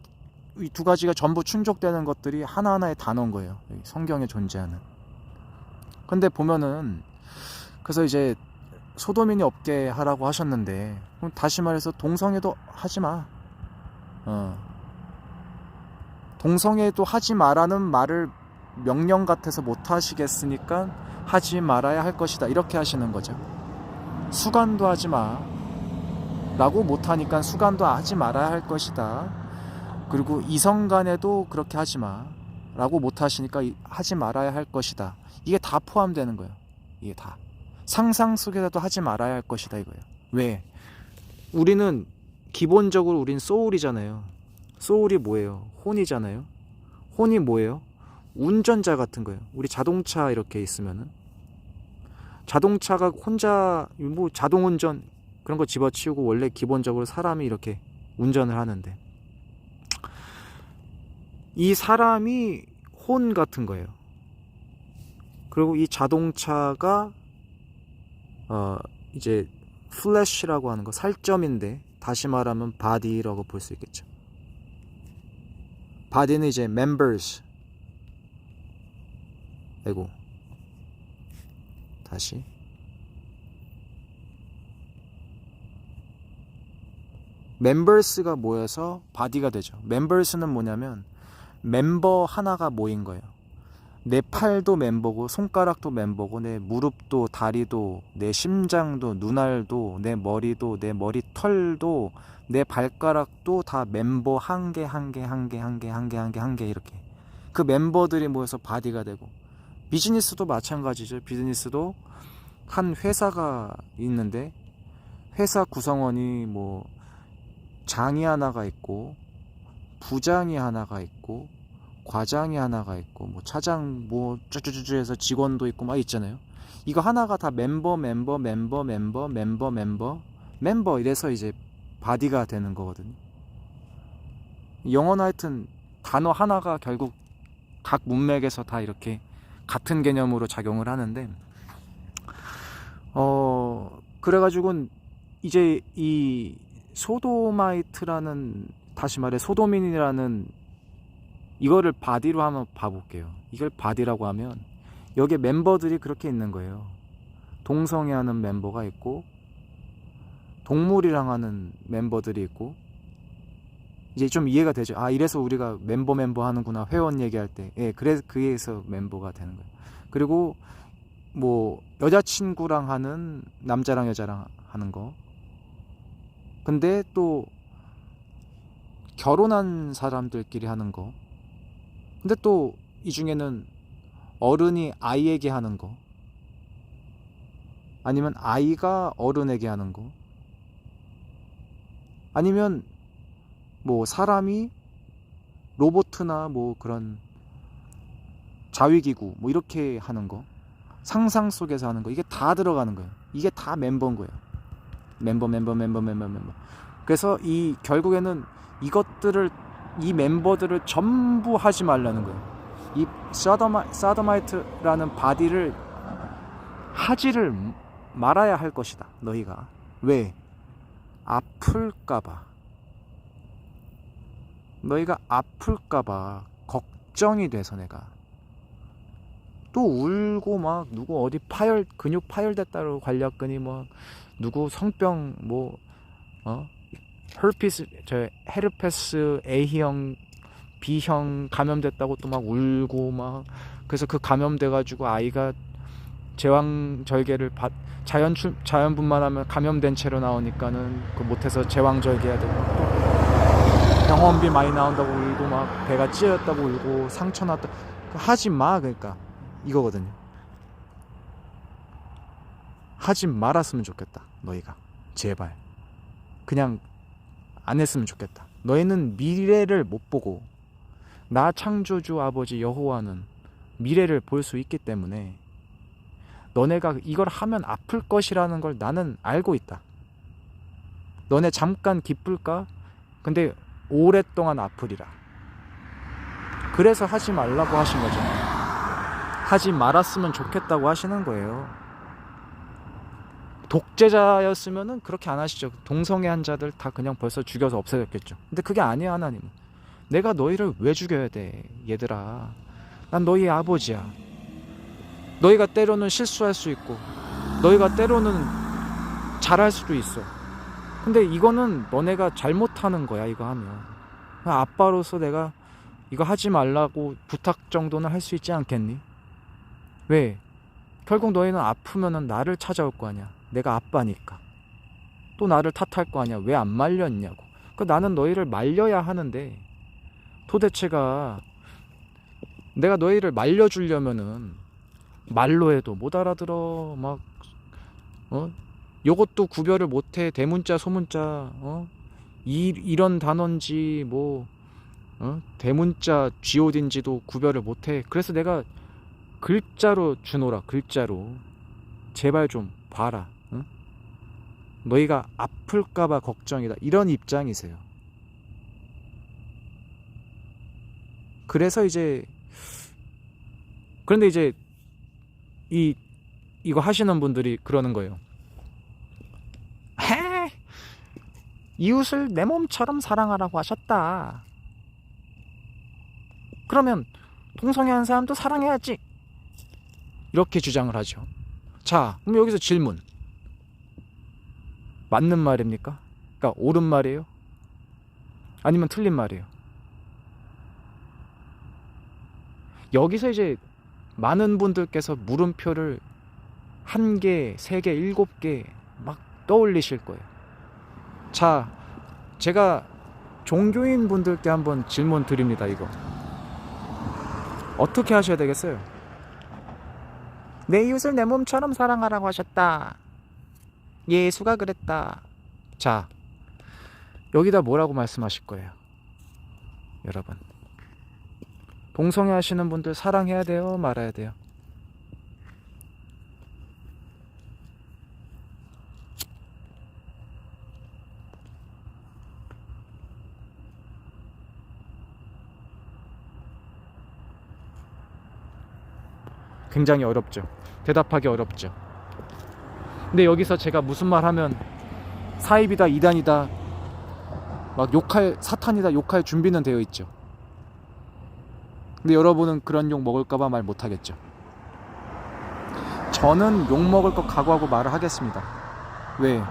전부 충족되는 것들이 하나하나의 단어인 거예요. 성경에 존재하는. 근데 보면은, 그래서 이제 소돔이니 없게 하라고 하셨는데, 그럼 다시 말해서 동성애도 하지 마. 동성애도 하지 마라는 말을 명령 같아서 못 하시겠으니까 하지 말아야 할 것이다, 이렇게 하시는 거죠. 수간도 하지 마 라고 못 하니까 수간도 하지 말아야 할 것이다. 그리고 이성간에도 그렇게 하지 마 라고 못 하시니까 하지 말아야 할 것이다. 이게 다 포함되는 거예요. 이게 다 상상 속에서도 하지 말아야 할 것이다, 이거예요. 왜? 우리는 기본적으로 우린 소울이잖아요. 소울이 뭐예요? 혼이잖아요. 혼이 뭐예요? 운전자 같은 거예요. 우리 자동차 이렇게 있으면은, 자동차가 혼자 뭐 자동운전 그런 거 집어치우고 원래 기본적으로 사람이 이렇게 운전을 하는데, 이 사람이 혼 같은 거예요. 그리고 이 자동차가 이제 플래시라고 하는 거, 살점인데 다시 말하면 바디라고 볼 수 있겠죠. 바디는 이제 members. 아이고, 다시 members가 모여서 바디가 되죠. members는 뭐냐면 멤버 하나가 모인 거예요. 내 팔도 멤버고, 손가락도 멤버고, 내 무릎도, 다리도, 내 심장도, 눈알도, 내 머리도, 내 머리털도, 내 발가락도 다 멤버 한 개 이렇게. 그 멤버들이 모여서 바디가 되고, 비즈니스도 마찬가지죠. 비즈니스도 한 회사가 있는데, 회사 구성원이 뭐 장이 하나가 있고, 부장이 하나가 있고, 과장이 하나가 있고, 뭐 차장 뭐 쭈쭈쭈쭈 해서 직원도 있고 막 있잖아요. 이거 하나가 다 멤버 이래서 이제 바디가 되는 거거든요. 영어는 하여튼 단어 하나가 결국 각 문맥에서 다 이렇게 같은 개념으로 작용을 하는데, 그래가지고 이제 이 소도마이트라는, 다시 말해 소도민이라는, 이거를 바디로 한번 봐볼게요. 이걸 바디라고 하면 여기에 멤버들이 그렇게 있는 거예요. 동성애하는 멤버가 있고, 동물이랑 하는 멤버들이 있고. 이제 좀 이해가 되죠. 아, 이래서 우리가 멤버 하는구나, 회원 얘기할 때. 예, 그래서 멤버가 되는 거예요. 그리고 뭐 여자친구랑 하는, 남자랑 여자랑 하는 거. 근데 또 결혼한 사람들끼리 하는 거. 근데 또 이 중에는 어른이 아이에게 하는 거, 아니면 아이가 어른에게 하는 거, 아니면 뭐 사람이 로봇이나 뭐 그런 자위기구 뭐 이렇게 하는 거, 상상 속에서 하는 거, 이게 다 들어가는 거예요. 이게 다 멤버인 거예요. 멤버. 그래서 이 결국에는 이것들을, 이 멤버들을 전부 하지 말라는 거예요. 이 사도마이트라는 바디를 하지를 말아야 할 것이다, 너희가. 왜? 아플까봐. 너희가 아플까봐 걱정이 돼서, 내가 또 울고 막 누구 어디 근육 파열됐다고, 관략근이 뭐 누구 성병 뭐 헤르페스 A형 B형 감염됐다고 또 막 울고 막. 그래서 그 감염돼가지고 아이가 제왕절개를 자연분만하면 감염된 채로 나오니까는 그 못해서 제왕절개해야 되고, 병원비 많이 나온다고 울고 막 배가 찢어졌다고 울고 상처 났다. 하지 마. 그러니까 이거거든요. 하지 말았으면 좋겠다. 너희가 제발 그냥 안 했으면 좋겠다. 너희는 미래를 못 보고 나 창조주 아버지 여호와는 미래를 볼 수 있기 때문에 너네가 이걸 하면 아플 것이라는 걸 나는 알고 있다. 너네 잠깐 기쁠까? 근데 오랫동안 아프리라. 그래서 하지 말라고 하신 거죠. 하지 말았으면 좋겠다고 하시는 거예요. 독재자였으면은 그렇게 안 하시죠. 동성애한 자들 다 그냥 벌써 죽여서 없애졌겠죠. 근데 그게 아니야. 하나님은 내가 너희를 왜 죽여야 돼? 얘들아, 난 너희 아버지야. 너희가 때로는 실수할 수 있고 너희가 때로는 잘할 수도 있어. 근데 이거는 너네가 잘못하는 거야. 이거 하면 아빠로서 내가 이거 하지 말라고 부탁 정도는 할 수 있지 않겠니? 왜? 결국 너희는 아프면은 나를 찾아올 거 아니야. 내가 아빠니까. 또 나를 탓할 거 아니야. 왜 안 말렸냐고. 나는 너희를 말려야 하는데 도대체가 내가 너희를 말려주려면은 말로 해도 못 알아들어. 막 요것도 구별을 못해. 대문자 소문자 이런 단어인지 뭐 대문자 god인지도 구별을 못해. 그래서 내가 글자로 주노라. 글자로 제발 좀 봐라. 너희가 아플까봐 걱정이다. 이런 입장이세요. 그래서 이제 그런데 이제 이거 하시는 분들이 그러는 거예요. 이웃을 내 몸처럼 사랑하라고 하셨다. 그러면 동성애한 사람도 사랑해야지. 이렇게 주장을 하죠. 자, 그럼 여기서 질문. 맞는 말입니까? 그러니까 옳은 말이에요? 아니면 틀린 말이에요? 여기서 이제 많은 분들께서 물음표를 1개, 3개, 7개 막 떠올리실 거예요. 자, 제가 종교인 분들께 한번 질문 드립니다. 이거 어떻게 하셔야 되겠어요? 내 이웃을 내 몸처럼 사랑하라고 하셨다. 예수가 그랬다. 자, 여기다 뭐라고 말씀하실 거예요? 여러분, 동성애 하시는 분들 사랑해야 돼요? 말아야 돼요? 굉장히 어렵죠. 대답하기 어렵죠. 근데 여기서 제가 무슨 말 하면 사입이다, 이단이다, 막 욕할, 사탄이다 욕할 준비는 되어 있죠. 근데 여러분은 그런 욕 먹을까봐 말 못하겠죠. 저는 욕 먹을 거 각오하고 말을 하겠습니다. 왜?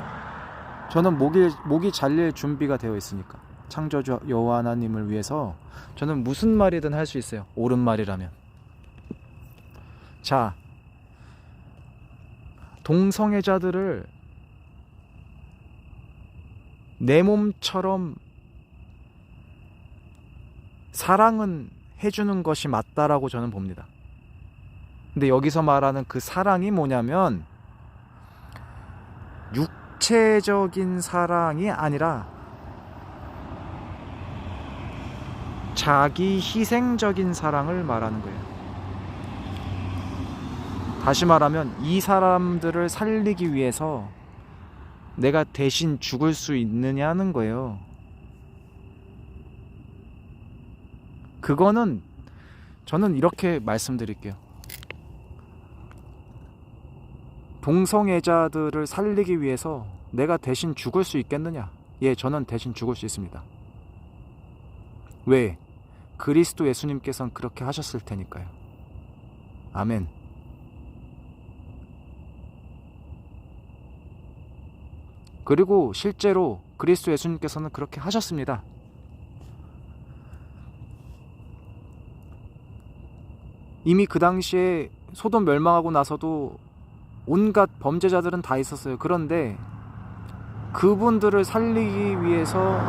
저는 목이 잘릴 준비가 되어 있으니까. 창조주 여호와 하나님을 위해서 저는 무슨 말이든 할 수 있어요. 옳은 말이라면. 자, 동성애자들을 내 몸처럼 사랑은 해주는 것이 맞다라고 저는 봅니다. 근데 여기서 말하는 그 사랑이 뭐냐면 육체적인 사랑이 아니라 자기 희생적인 사랑을 말하는 거예요. 다시 말하면 이 사람들을 살리기 위해서 내가 대신 죽을 수 있느냐는 거예요. 그거는 저는 이렇게 말씀드릴게요. 동성애자들을 살리기 위해서 내가 대신 죽을 수 있겠느냐? 예, 저는 대신 죽을 수 있습니다. 왜? 그리스도 예수님께서는 그렇게 하셨을 테니까요. 아멘. 그리고 실제로 그리스도 예수님께서는 그렇게 하셨습니다. 이미 그 당시에 소돔 멸망하고 나서도 온갖 범죄자들은 다 있었어요. 그런데 그분들을 살리기 위해서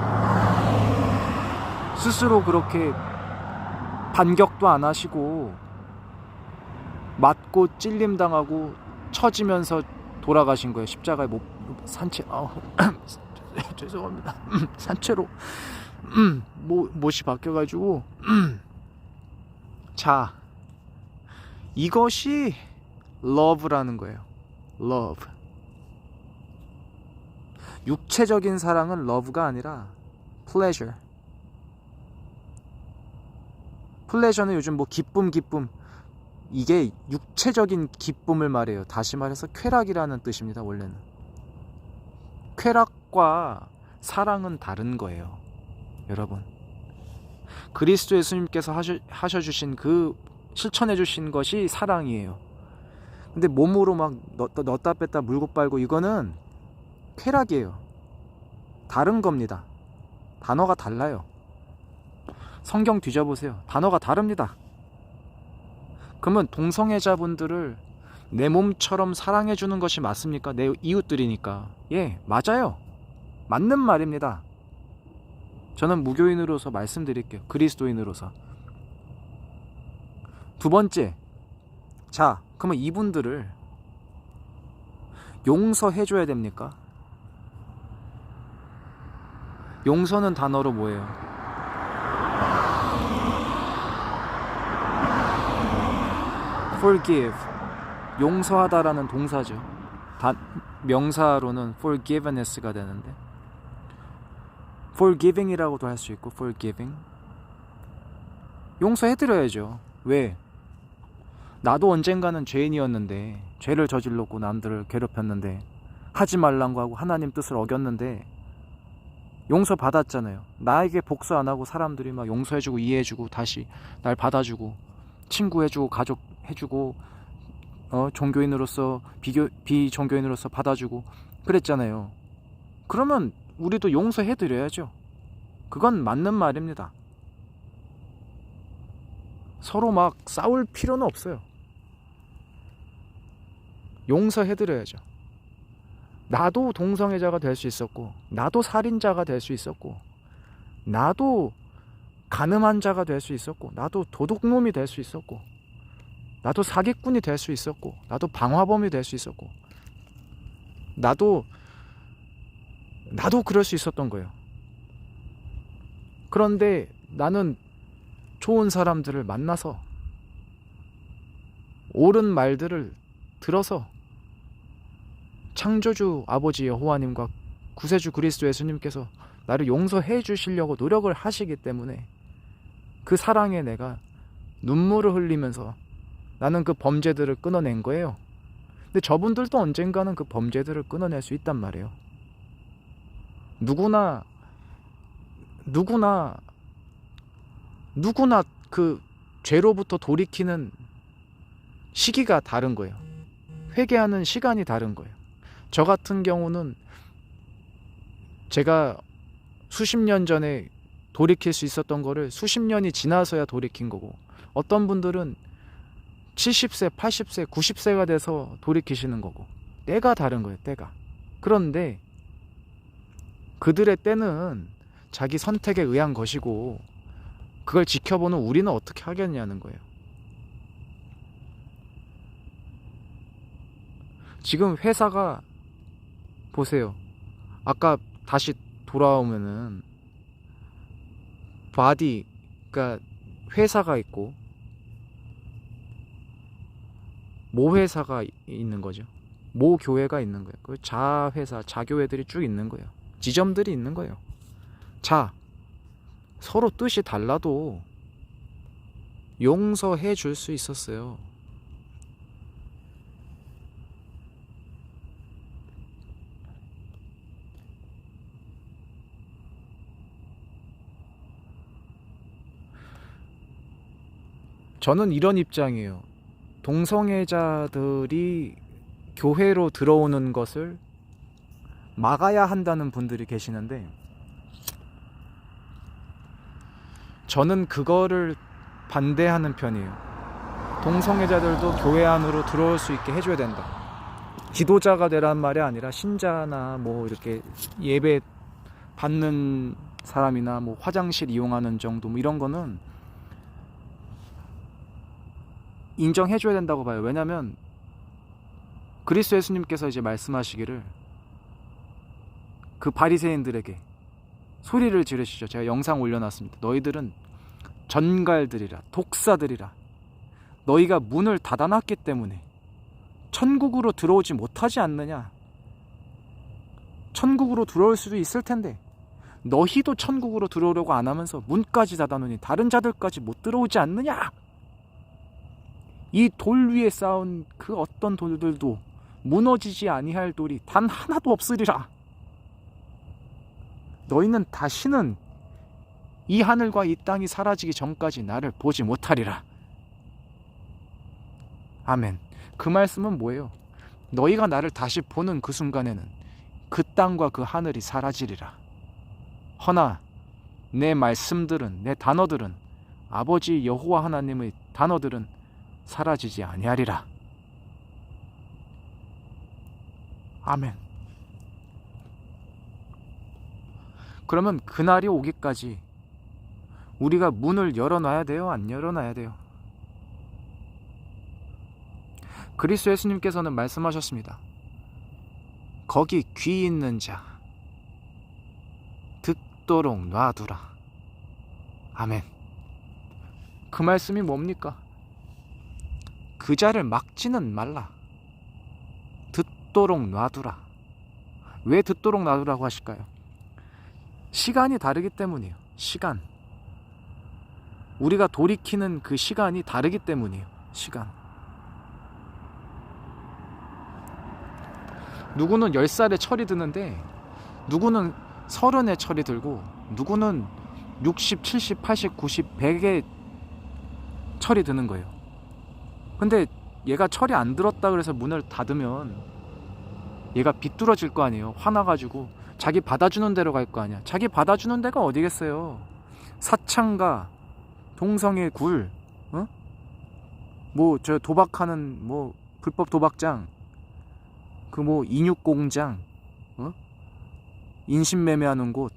스스로 그렇게 반격도 안 하시고 맞고 찔림당하고 처지면서 돌아가신 거예요. 십자가에 못 산채 죄송합니다. 산채로 못이 바뀌어가지고 자, 이것이 love라는 거예요. love. 육체적인 사랑은 love가 아니라 pleasure. pleasure는 요즘 뭐 기쁨 이게 육체적인 기쁨을 말해요. 다시 말해서 쾌락이라는 뜻입니다. 원래는 쾌락과 사랑은 다른 거예요. 여러분, 그리스도 예수님께서 하셔주신 그 실천해주신 것이 사랑이에요. 근데 몸으로 막 넣었다 뺐다 물고 빨고 이거는 쾌락이에요. 다른 겁니다. 단어가 달라요. 성경 뒤져보세요. 단어가 다릅니다. 그러면 동성애자분들을 내 몸처럼 사랑해주는 것이 맞습니까? 내 이웃들이니까. 예, 맞아요. 맞는 말입니다. 저는 무교인으로서 말씀드릴게요. 그리스도인으로서. 두 번째, 자, 그러면 이분들을 용서해줘야 됩니까? 용서는 단어로 뭐예요? forgive. 용서하다라는 동사죠. 명사로는 forgiveness가 되는데 forgiving이라고도 할 수 있고 forgiving. 용서해드려야죠. 왜? 나도 언젠가는 죄인이었는데, 죄를 저질렀고 남들을 괴롭혔는데, 하지 말란 거 하고 하나님 뜻을 어겼는데 용서받았잖아요. 나에게 복수 안 하고 사람들이 막 용서해주고 이해해주고 다시 날 받아주고 친구해주고 가족 해주고 종교인으로서 비종교인으로서 받아주고 그랬잖아요. 그러면 우리도 용서해드려야죠. 그건 맞는 말입니다. 서로 막 싸울 필요는 없어요. 용서해드려야죠. 나도 동성애자가 될 수 있었고, 나도 살인자가 될 수 있었고, 나도 간음한 자가 될 수 있었고, 나도 도둑놈이 될 수 있었고, 나도 사기꾼이 될 수 있었고, 나도 방화범이 될 수 있었고, 나도 그럴 수 있었던 거예요. 그런데 나는 좋은 사람들을 만나서 옳은 말들을 들어서 창조주 아버지 여호와님과 구세주 그리스도 예수님께서 나를 용서해 주시려고 노력을 하시기 때문에 그 사랑에 내가 눈물을 흘리면서 나는 그 범죄들을 끊어낸 거예요. 근데 저분들도 언젠가는 그 범죄들을 끊어낼 수 있단 말이에요. 누구나 그 죄로부터 돌이키는 시기가 다른 거예요. 회개하는 시간이 다른 거예요. 저 같은 경우는 제가 수십 년 전에 돌이킬 수 있었던 거를 수십 년이 지나서야 돌이킨 거고, 어떤 분들은 70세, 80세, 90세가 돼서 돌이키시는 거고, 때가 다른 거예요. 때가. 그런데 그들의 때는 자기 선택에 의한 것이고, 그걸 지켜보는 우리는 어떻게 하겠냐는 거예요. 지금 회사가 보세요. 아까 다시 돌아오면은 바디, 그러니까 회사가 있고 모 회사가 있는 거죠. 모 교회가 있는 거예요. 그 자회사, 자교회들이 쭉 있는 거예요. 지점들이 있는 거예요. 자, 서로 뜻이 달라도 용서해 줄 수 있었어요. 저는 이런 입장이에요. 동성애자들이 교회로 들어오는 것을 막아야 한다는 분들이 계시는데, 저는 그거를 반대하는 편이에요. 동성애자들도 교회 안으로 들어올 수 있게 해줘야 된다. 지도자가 되란 말이 아니라 신자나 뭐 이렇게 예배 받는 사람이나 뭐 화장실 이용하는 정도 뭐 이런 거는 인정해줘야 된다고 봐요. 왜냐면 그리스도 예수님께서 이제 말씀하시기를 그 바리새인들에게 소리를 지르시죠. 제가 영상 올려놨습니다. 너희들은 전갈들이라, 독사들이라. 너희가 문을 닫아놨기 때문에 천국으로 들어오지 못하지 않느냐. 천국으로 들어올 수도 있을 텐데 너희도 천국으로 들어오려고 안 하면서 문까지 닫아놓으니 다른 자들까지 못 들어오지 않느냐. 이 돌 위에 쌓은 그 어떤 돌들도 무너지지 아니할 돌이 단 하나도 없으리라. 너희는 다시는 이 하늘과 이 땅이 사라지기 전까지 나를 보지 못하리라. 아멘. 그 말씀은 뭐예요? 너희가 나를 다시 보는 그 순간에는 그 땅과 그 하늘이 사라지리라. 허나 내 말씀들은, 내 단어들은, 아버지 여호와 하나님의 단어들은 사라지지 아니하리라. 아멘. 그러면 그날이 오기까지 우리가 문을 열어놔야 돼요? 안 열어놔야 돼요? 그리스도 예수님께서는 말씀하셨습니다. 거기 귀 있는 자 듣도록 놔두라. 아멘. 그 말씀이 뭡니까? 그 자를 막지는 말라. 듣도록 놔두라. 왜 듣도록 놔두라고 하실까요? 시간이 다르기 때문이에요. 시간. 우리가 돌이키는 그 시간이 다르기 때문이에요. 시간. 누구는 10살에 철이 드는데 누구는 30에 철이 들고 누구는 60, 70, 80, 90, 100에 철이 드는 거예요. 근데 얘가 철이 안 들었다 그래서 문을 닫으면 얘가 비뚤어질 거 아니에요. 화나가지고 자기 받아주는 데로 갈 거 아니야. 자기 받아주는 데가 어디겠어요. 사창가, 동성애 굴, 뭐 저 도박하는 뭐 불법 도박장, 그 뭐 인육 공장, 인신매매하는 곳,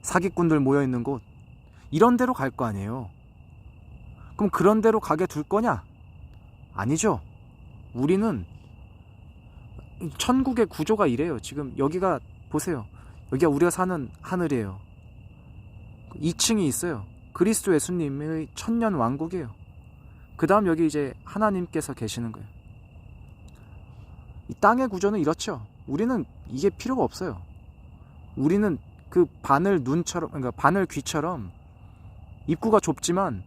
사기꾼들 모여 있는 곳, 이런 데로 갈 거 아니에요. 그럼 그런 데로 가게 둘 거냐? 아니죠. 우리는 천국의 구조가 이래요. 지금 여기가 보세요. 여기가 우리가 사는 하늘이에요. 2층이 있어요. 그리스도 예수님의 천년 왕국이에요. 그 다음 여기 이제 하나님께서 계시는 거예요. 이 땅의 구조는 이렇죠. 우리는 이게 필요가 없어요. 우리는 그 바늘 눈처럼, 그러니까 바늘 귀처럼 입구가 좁지만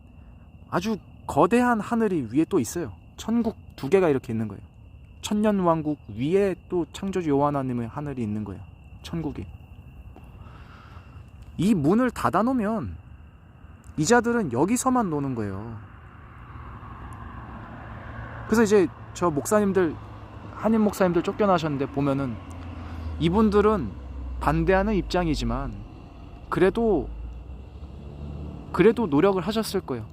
아주 거대한 하늘이 위에 또 있어요. 천국 2개가 이렇게 있는 거예요. 천년 왕국 위에 또 창조주 여호와 하나님의 하늘이 있는 거예요. 천국이. 이 문을 닫아 놓으면 이 자들은 여기서만 노는 거예요. 그래서 이제 저 목사님들, 한인 목사님들 쫓겨나셨는데 보면은 이분들은 반대하는 입장이지만 그래도 노력을 하셨을 거예요.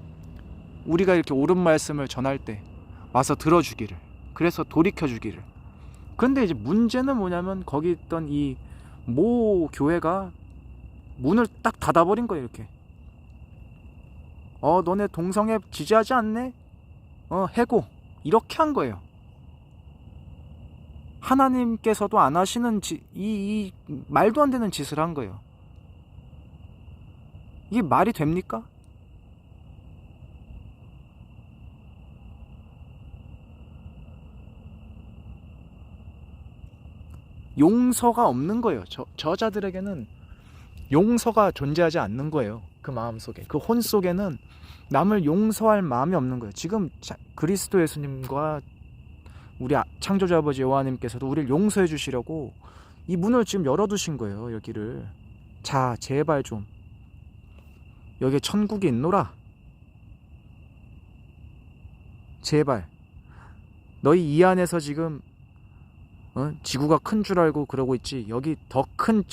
우리가 이렇게 옳은 말씀을 전할 때 와서 들어주기를, 그래서 돌이켜주기를. 그런데 이제 문제는 뭐냐면 거기 있던 이 모 교회가 문을 딱 닫아버린 거예요. 이렇게 너네 동성애 지지하지 않네? 해고. 이렇게 한 거예요. 하나님께서도 안 하시는 이 말도 안 되는 짓을 한 거예요. 이게 말이 됩니까? 용서가 없는 거예요. 저자들에게는 용서가 존재하지 않는 거예요. 그 마음 속에, 그 혼 속에는 남을 용서할 마음이 없는 거예요. 지금 그리스도 예수님과 우리 창조주 아버지 여호와님께서도 우리를 용서해 주시려고 이 문을 지금 열어두신 거예요. 여기를. 자, 제발 좀 여기에 천국이 있노라. 제발. 너희 이 안에서 지금 지구가 큰 줄 알고 그러고 있지. 여기 더 큰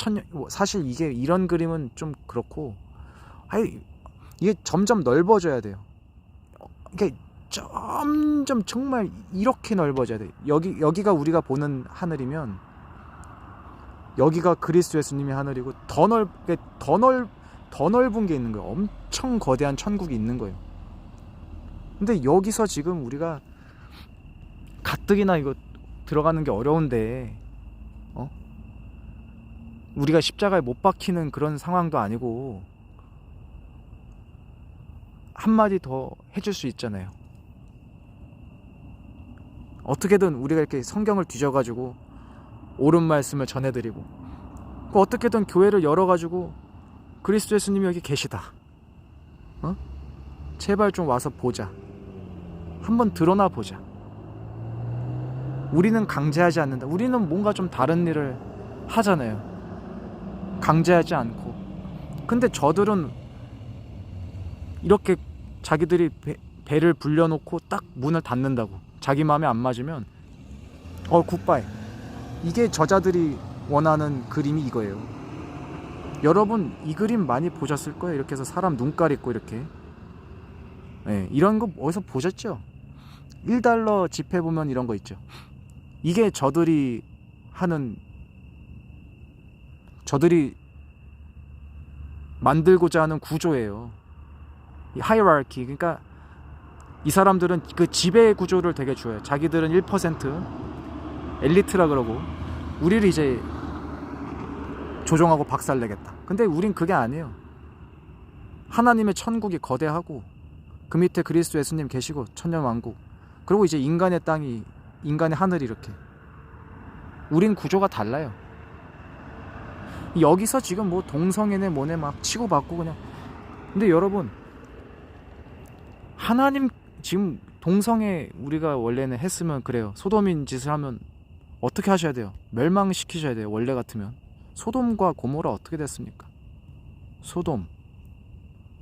사실 이게 이런 그림은 좀 그렇고, 이게 점점 넓어져야 돼요. 이게 점점 정말 이렇게 넓어져야 돼요. 여기가 우리가 보는 하늘이면 여기가 그리스도 예수님의 하늘이고 더 넓은 게 있는 거예요. 엄청 거대한 천국이 있는 거예요. 근데 여기서 지금 우리가 가뜩이나 이거 들어가는 게 어려운데 우리가 십자가에 못 박히는 그런 상황도 아니고 한마디 더 해줄 수 있잖아요. 어떻게든 우리가 이렇게 성경을 뒤져가지고 옳은 말씀을 전해드리고 어떻게든 교회를 열어가지고 그리스도 예수님이 여기 계시다. 제발 좀 와서 보자. 한번 드러나 보자. 우리는 강제하지 않는다. 우리는 뭔가 좀 다른 일을 하잖아요. 강제하지 않고. 근데 저들은 이렇게 자기들이 배를 불려놓고 딱 문을 닫는다고. 자기 마음에 안 맞으면 굿바이. 이게 저자들이 원하는 그림이 이거예요. 여러분 이 그림 많이 보셨을 거예요. 이렇게 해서 사람 눈깔 있고 이렇게. 네, 이런 거 어디서 보셨죠? 1달러 지폐 보면 이런 거 있죠. 이게 저들이 만들고자 하는 구조예요. 이 하이라키. 그러니까 이 사람들은 그 지배 구조를 되게 좋아해요. 자기들은 1% 엘리트라 그러고 우리를 이제 조종하고 박살내겠다. 근데 우린 그게 아니에요. 하나님의 천국이 거대하고 그 밑에 그리스도 예수님 계시고 천년왕국, 그리고 이제 인간의 땅이, 인간의 하늘이 이렇게. 우린 구조가 달라요. 여기서 지금 뭐 동성애네 뭐네 막 치고받고 그냥. 근데 여러분, 하나님 지금 동성애 우리가 원래는 했으면 그래요. 소돔인 짓을 하면 어떻게 하셔야 돼요? 멸망시키셔야 돼요. 원래 같으면. 소돔과 고모라 어떻게 됐습니까? 소돔,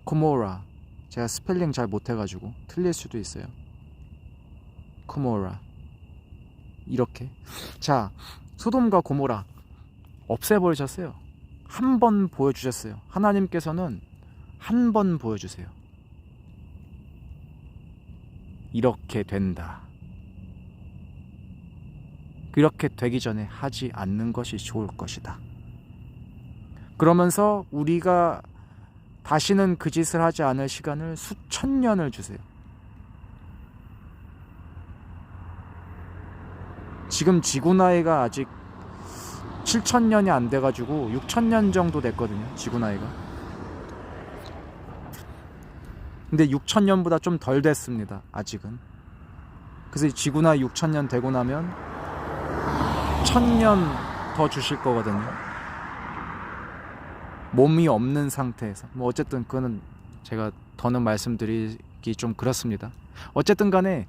고모라. 제가 스펠링 잘 못해가지고 틀릴 수도 있어요. 고모라. 이렇게. 자, 소돔과 고모라 없애버리셨어요. 한 번 보여주셨어요. 하나님께서는 한 번 보여주세요. 이렇게 된다. 그렇게 되기 전에 하지 않는 것이 좋을 것이다. 그러면서 우리가 다시는 그 짓을 하지 않을 시간을 수천 년을 주세요. 지금 지구 나이가 아직 7,000년이 안 돼가지고 6,000년 정도 됐거든요. 지구 나이가. 근데 6,000년보다 좀 덜 됐습니다. 아직은. 그래서 지구 나이 6,000년 되고 나면 1,000년 더 주실 거거든요. 몸이 없는 상태에서. 뭐 어쨌든 그거는 제가 더는 말씀드리기 좀 그렇습니다. 어쨌든 간에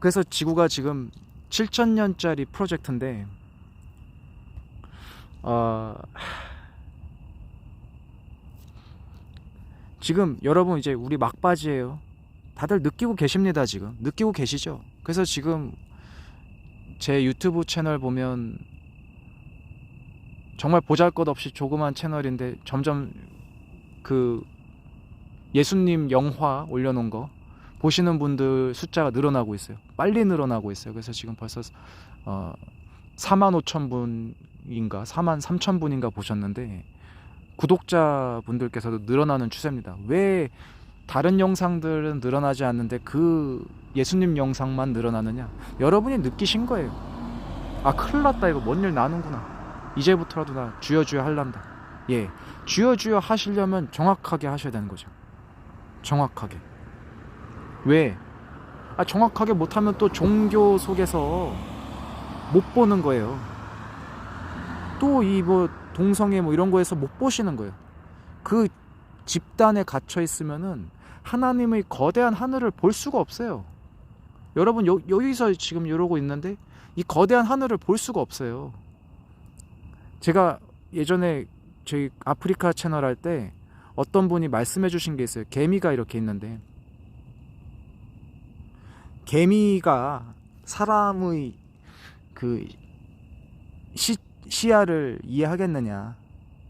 그래서 지구가 지금 7,000년짜리 프로젝트인데 지금 여러분 이제 우리 막바지예요. 다들 느끼고 계십니다. 지금 느끼고 계시죠? 그래서 지금 제 유튜브 채널 보면 정말 보잘것없이 조그만 채널인데 점점 그 예수님 영화 올려놓은 거 보시는 분들 숫자가 늘어나고 있어요. 빨리 늘어나고 있어요. 그래서 지금 벌써 45,000분인가 43,000분인가 보셨는데 구독자분들께서도 늘어나는 추세입니다. 왜 다른 영상들은 늘어나지 않는데 그 예수님 영상만 늘어나느냐? 여러분이 느끼신 거예요. 큰일 났다. 이거 뭔 일 나는구나. 이제부터라도 나 주여 주여 할란다. 예, 주여 주여 하시려면 정확하게 하셔야 되는 거죠. 정확하게. 왜? 정확하게 못하면 또 종교 속에서 못 보는 거예요. 또 이 뭐 동성애 뭐 이런 거에서 못 보시는 거예요. 그 집단에 갇혀 있으면은 하나님의 거대한 하늘을 볼 수가 없어요. 여러분 여기서 지금 이러고 있는데 이 거대한 하늘을 볼 수가 없어요. 제가 예전에 저희 아프리카 채널 할 때 어떤 분이 말씀해 주신 게 있어요. 개미가 이렇게 있는데 개미가 사람의 그 시야를 이해하겠느냐?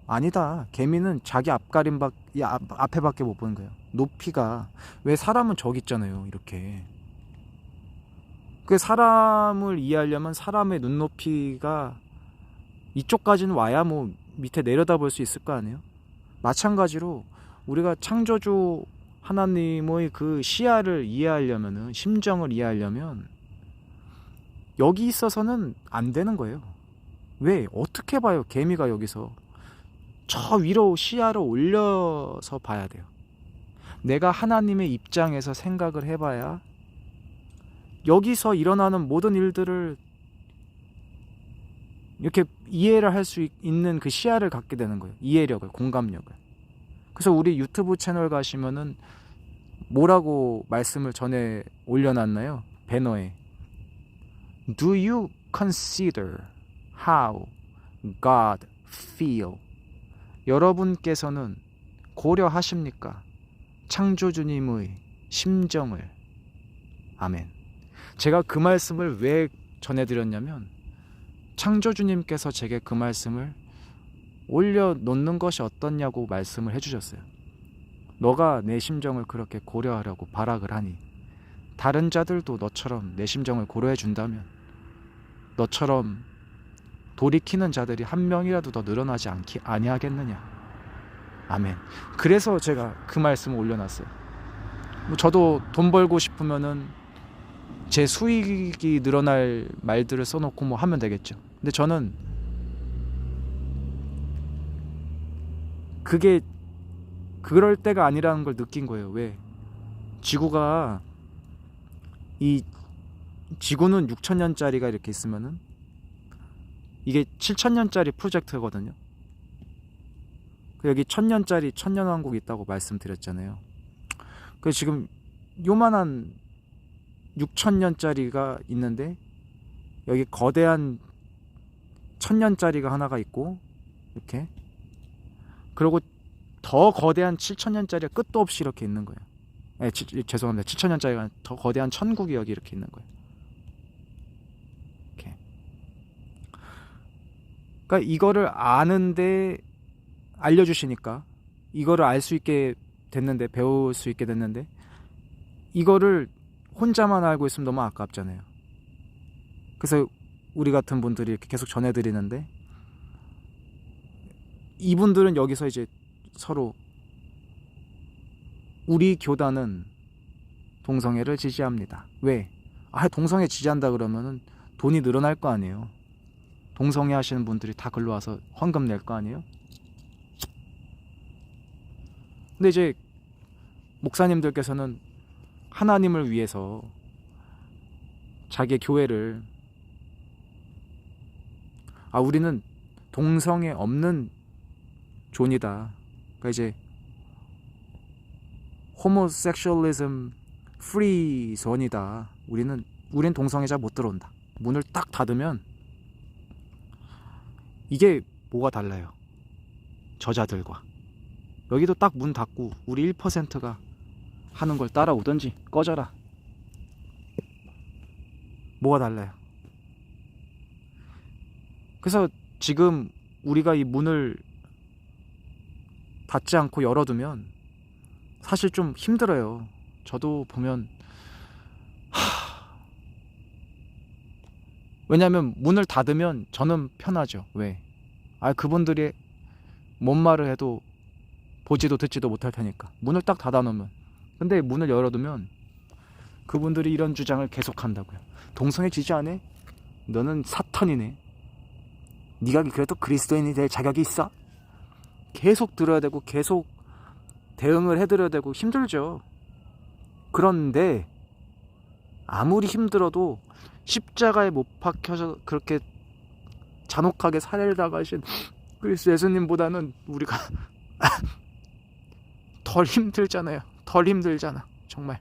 아니다. 개미는 자기 앞에밖에 못 보는 거예요. 높이가. 왜 사람은 저기 있잖아요. 이렇게. 그 사람을 이해하려면 사람의 눈높이가 이쪽까지는 와야 뭐 밑에 내려다볼 수 있을 거 아니에요. 마찬가지로 우리가 창조주 하나님의 그 시야를 이해하려면은, 심정을 이해하려면 여기 있어서는 안 되는 거예요. 왜? 어떻게 봐요? 개미가 여기서 저 위로 시야를 올려서 봐야 돼요. 내가 하나님의 입장에서 생각을 해봐야 여기서 일어나는 모든 일들을 이렇게 이해를 할 수 있는 그 시야를 갖게 되는 거예요. 이해력을, 공감력을. 그래서 우리 유튜브 채널 가시면은 뭐라고 말씀을 전에 올려놨나요? 배너에 Do you consider how God feel? 여러분께서는 고려하십니까? 창조주님의 심정을. 아멘. 제가 그 말씀을 왜 전해드렸냐면, 창조주님께서 제게 그 말씀을 올려놓는 것이 어떻냐고 말씀을 해주셨어요. 너가 내 심정을 그렇게 고려하려고 발악을 하니 다른 자들도 너처럼 내 심정을 고려해 준다면 너처럼 돌이키는 자들이 한 명이라도 더 늘어나지 아니하겠느냐. 아멘. 그래서 제가 그 말씀을 올려놨어요. 저도 돈 벌고 싶으면은 제 수익이 늘어날 말들을 써놓고 뭐 하면 되겠죠. 근데 저는 그게 그럴 때가 아니라는 걸 느낀 거예요. 왜? 지구가, 이 지구는 6,000년짜리가 이렇게 있으면은 이게 7,000년짜리 프로젝트거든요. 여기 1,000년짜리 천년왕국이 있다고 말씀드렸잖아요. 그래서 지금 요만한 6,000년짜리가 있는데 여기 거대한 1,000년짜리가 하나가 있고, 이렇게, 그리고 더 거대한 7,000년짜리가 끝도 없이 이렇게 있는 거예요. 죄송합니다. 7,000년짜리가 더 거대한 천국이 여기 이렇게 있는 거예요. 이렇게. 그러니까 이거를 아는데 알려주시니까, 이거를 알 수 있게 됐는데, 배울 수 있게 됐는데, 이거를 혼자만 알고 있으면 너무 아깝잖아요. 그래서 우리 같은 분들이 이렇게 계속 전해드리는데, 이분들은 여기서 이제 서로, 우리 교단은 동성애를 지지합니다. 왜? 동성애 지지한다 그러면은 돈이 늘어날 거 아니에요. 동성애 하시는 분들이 다 글로 와서 헌금 낼 거 아니에요. 근데 이제 목사님들께서는 하나님을 위해서 자기의 교회를, 우리는 동성애 없는 존이다. 그러니까 이제 호모섹슈얼리즘 프리 존이다. 우린 동성애자 못 들어온다. 문을 딱 닫으면, 이게 뭐가 달라요? 저자들과. 여기도 딱 문 닫고 우리 1%가 하는 걸 따라오든지 꺼져라. 뭐가 달라요? 그래서 지금 우리가 이 문을 닫지 않고 열어두면 사실 좀 힘들어요. 저도 보면 왜냐하면 문을 닫으면 저는 편하죠. 왜? 그분들이 뭔 말을 해도 보지도 듣지도 못할 테니까 문을 딱 닫아놓으면. 근데 문을 열어두면 그분들이 이런 주장을 계속한다고요. 동성애 지지 안 해? 너는 사탄이네. 네가 그래도 그리스도인이 될 자격이 있어? 계속 들어야 되고 계속 대응을 해드려야 되고 힘들죠. 그런데 아무리 힘들어도 십자가에 못 박혀서 그렇게 잔혹하게 살해를 당하신 그리스도 예수님보다는 우리가 덜 힘들잖아요. 덜 힘들잖아. 정말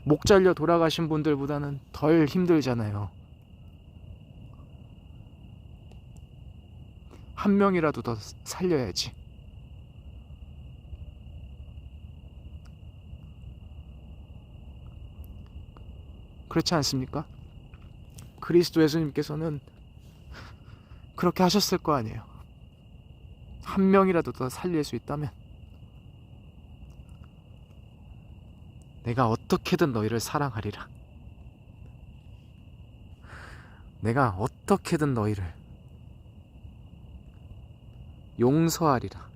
목 잘려 돌아가신 분들보다는 덜 힘들잖아요. 한 명이라도 더 살려야지. 그렇지 않습니까? 그리스도 예수님께서는 그렇게 하셨을 거 아니에요. 한 명이라도 더 살릴 수 있다면 내가 어떻게든 너희를 사랑하리라. 내가 어떻게든 너희를 용서하리라.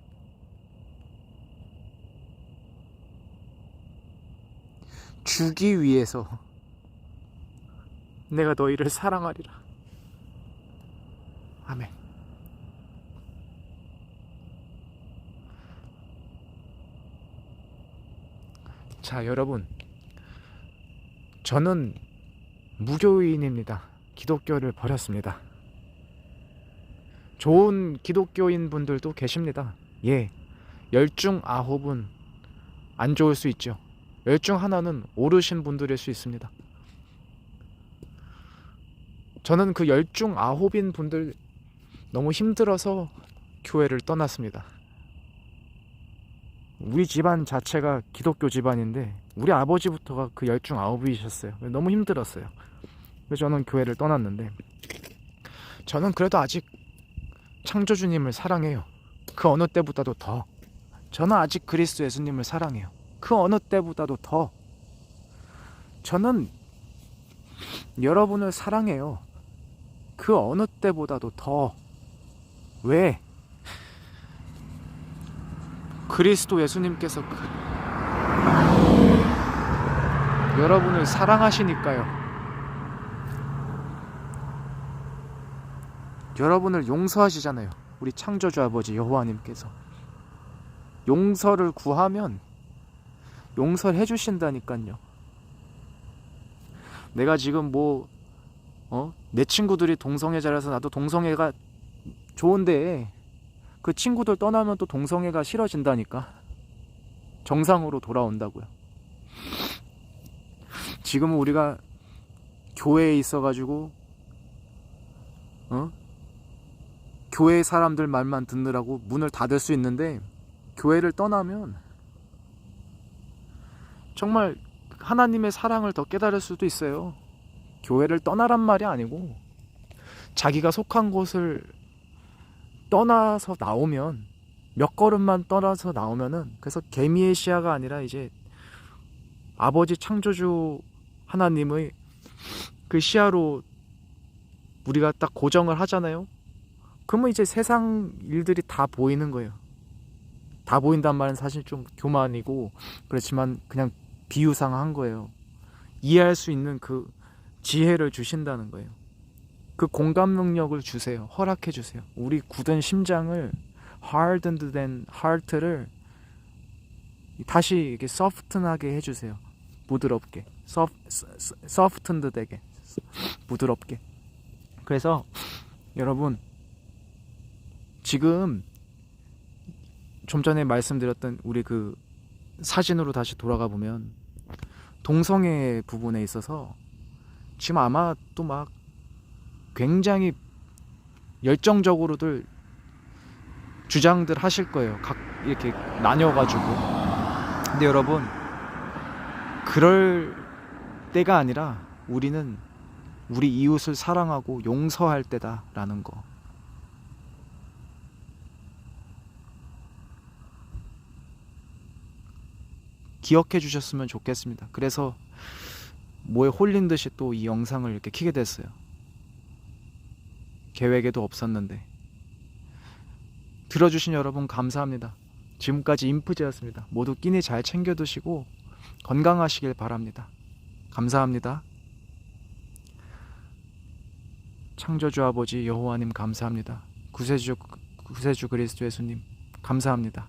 주기 위해서 내가 너희를 사랑하리라. 아멘. 자, 여러분, 저는 무교인입니다. 기독교를 버렸습니다. 좋은 기독교인 분들도 계십니다. 예, 10중 9은 안 좋을 수 있죠. 10중 하나는 옳으신 분들일 수 있습니다. 저는 그 10중 9인 분들 너무 힘들어서 교회를 떠났습니다. 우리 집안 자체가 기독교 집안인데 우리 아버지부터가 그 10중 9이셨어요. 너무 힘들었어요. 그래서 저는 교회를 떠났는데, 저는 그래도 아직 창조주님을 사랑해요. 그 어느 때보다도 더. 저는 아직 그리스도 예수님을 사랑해요. 그 어느 때보다도 더. 저는 여러분을 사랑해요. 그 어느 때보다도 더. 왜? 그리스도 예수님께서 여러분을 사랑하시니까요. 여러분을 용서하시잖아요. 우리 창조주 아버지 여호와님께서 용서를 구하면 용서를 해주신다니까요. 내가 지금 내 친구들이 동성애자라서 나도 동성애가 좋은데 그 친구들 떠나면 또 동성애가 싫어진다니까. 정상으로 돌아온다고요. 지금은 우리가 교회에 있어가지고 교회 사람들 말만 듣느라고 문을 닫을 수 있는데, 교회를 떠나면 정말 하나님의 사랑을 더 깨달을 수도 있어요. 교회를 떠나란 말이 아니고 자기가 속한 곳을 떠나서 나오면, 몇 걸음만 떠나서 나오면은, 그래서 개미의 시야가 아니라 이제 아버지 창조주 하나님의 그 시야로 우리가 딱 고정을 하잖아요. 그러면 이제 세상 일들이 다 보이는 거예요. 다 보인단 말은 사실 좀 교만이고 그렇지만 그냥 비유상 한 거예요. 이해할 수 있는 그 지혜를 주신다는 거예요. 그 공감 능력을 주세요. 허락해 주세요. 우리 굳은 심장을, hardened than heart를 다시 이렇게 soften하게 해주세요. 부드럽게, softened 되게, 부드럽게. 그래서 여러분, 지금 좀 전에 말씀드렸던 우리 그 사진으로 다시 돌아가 보면 동성애 부분에 있어서 지금 아마 또 막 굉장히 열정적으로들 주장들 하실 거예요. 각 이렇게 나뉘어가지고. 근데 여러분, 그럴 때가 아니라 우리는 우리 이웃을 사랑하고 용서할 때다라는 거. 기억해 주셨으면 좋겠습니다. 그래서 뭐에 홀린 듯이 또 이 영상을 이렇게 켜게 됐어요. 계획에도 없었는데. 들어주신 여러분 감사합니다. 지금까지 인프제였습니다. 모두 끼니 잘 챙겨 드시고 건강하시길 바랍니다. 감사합니다. 창조주 아버지 여호와님 감사합니다. 구세주 그리스도 예수님 감사합니다.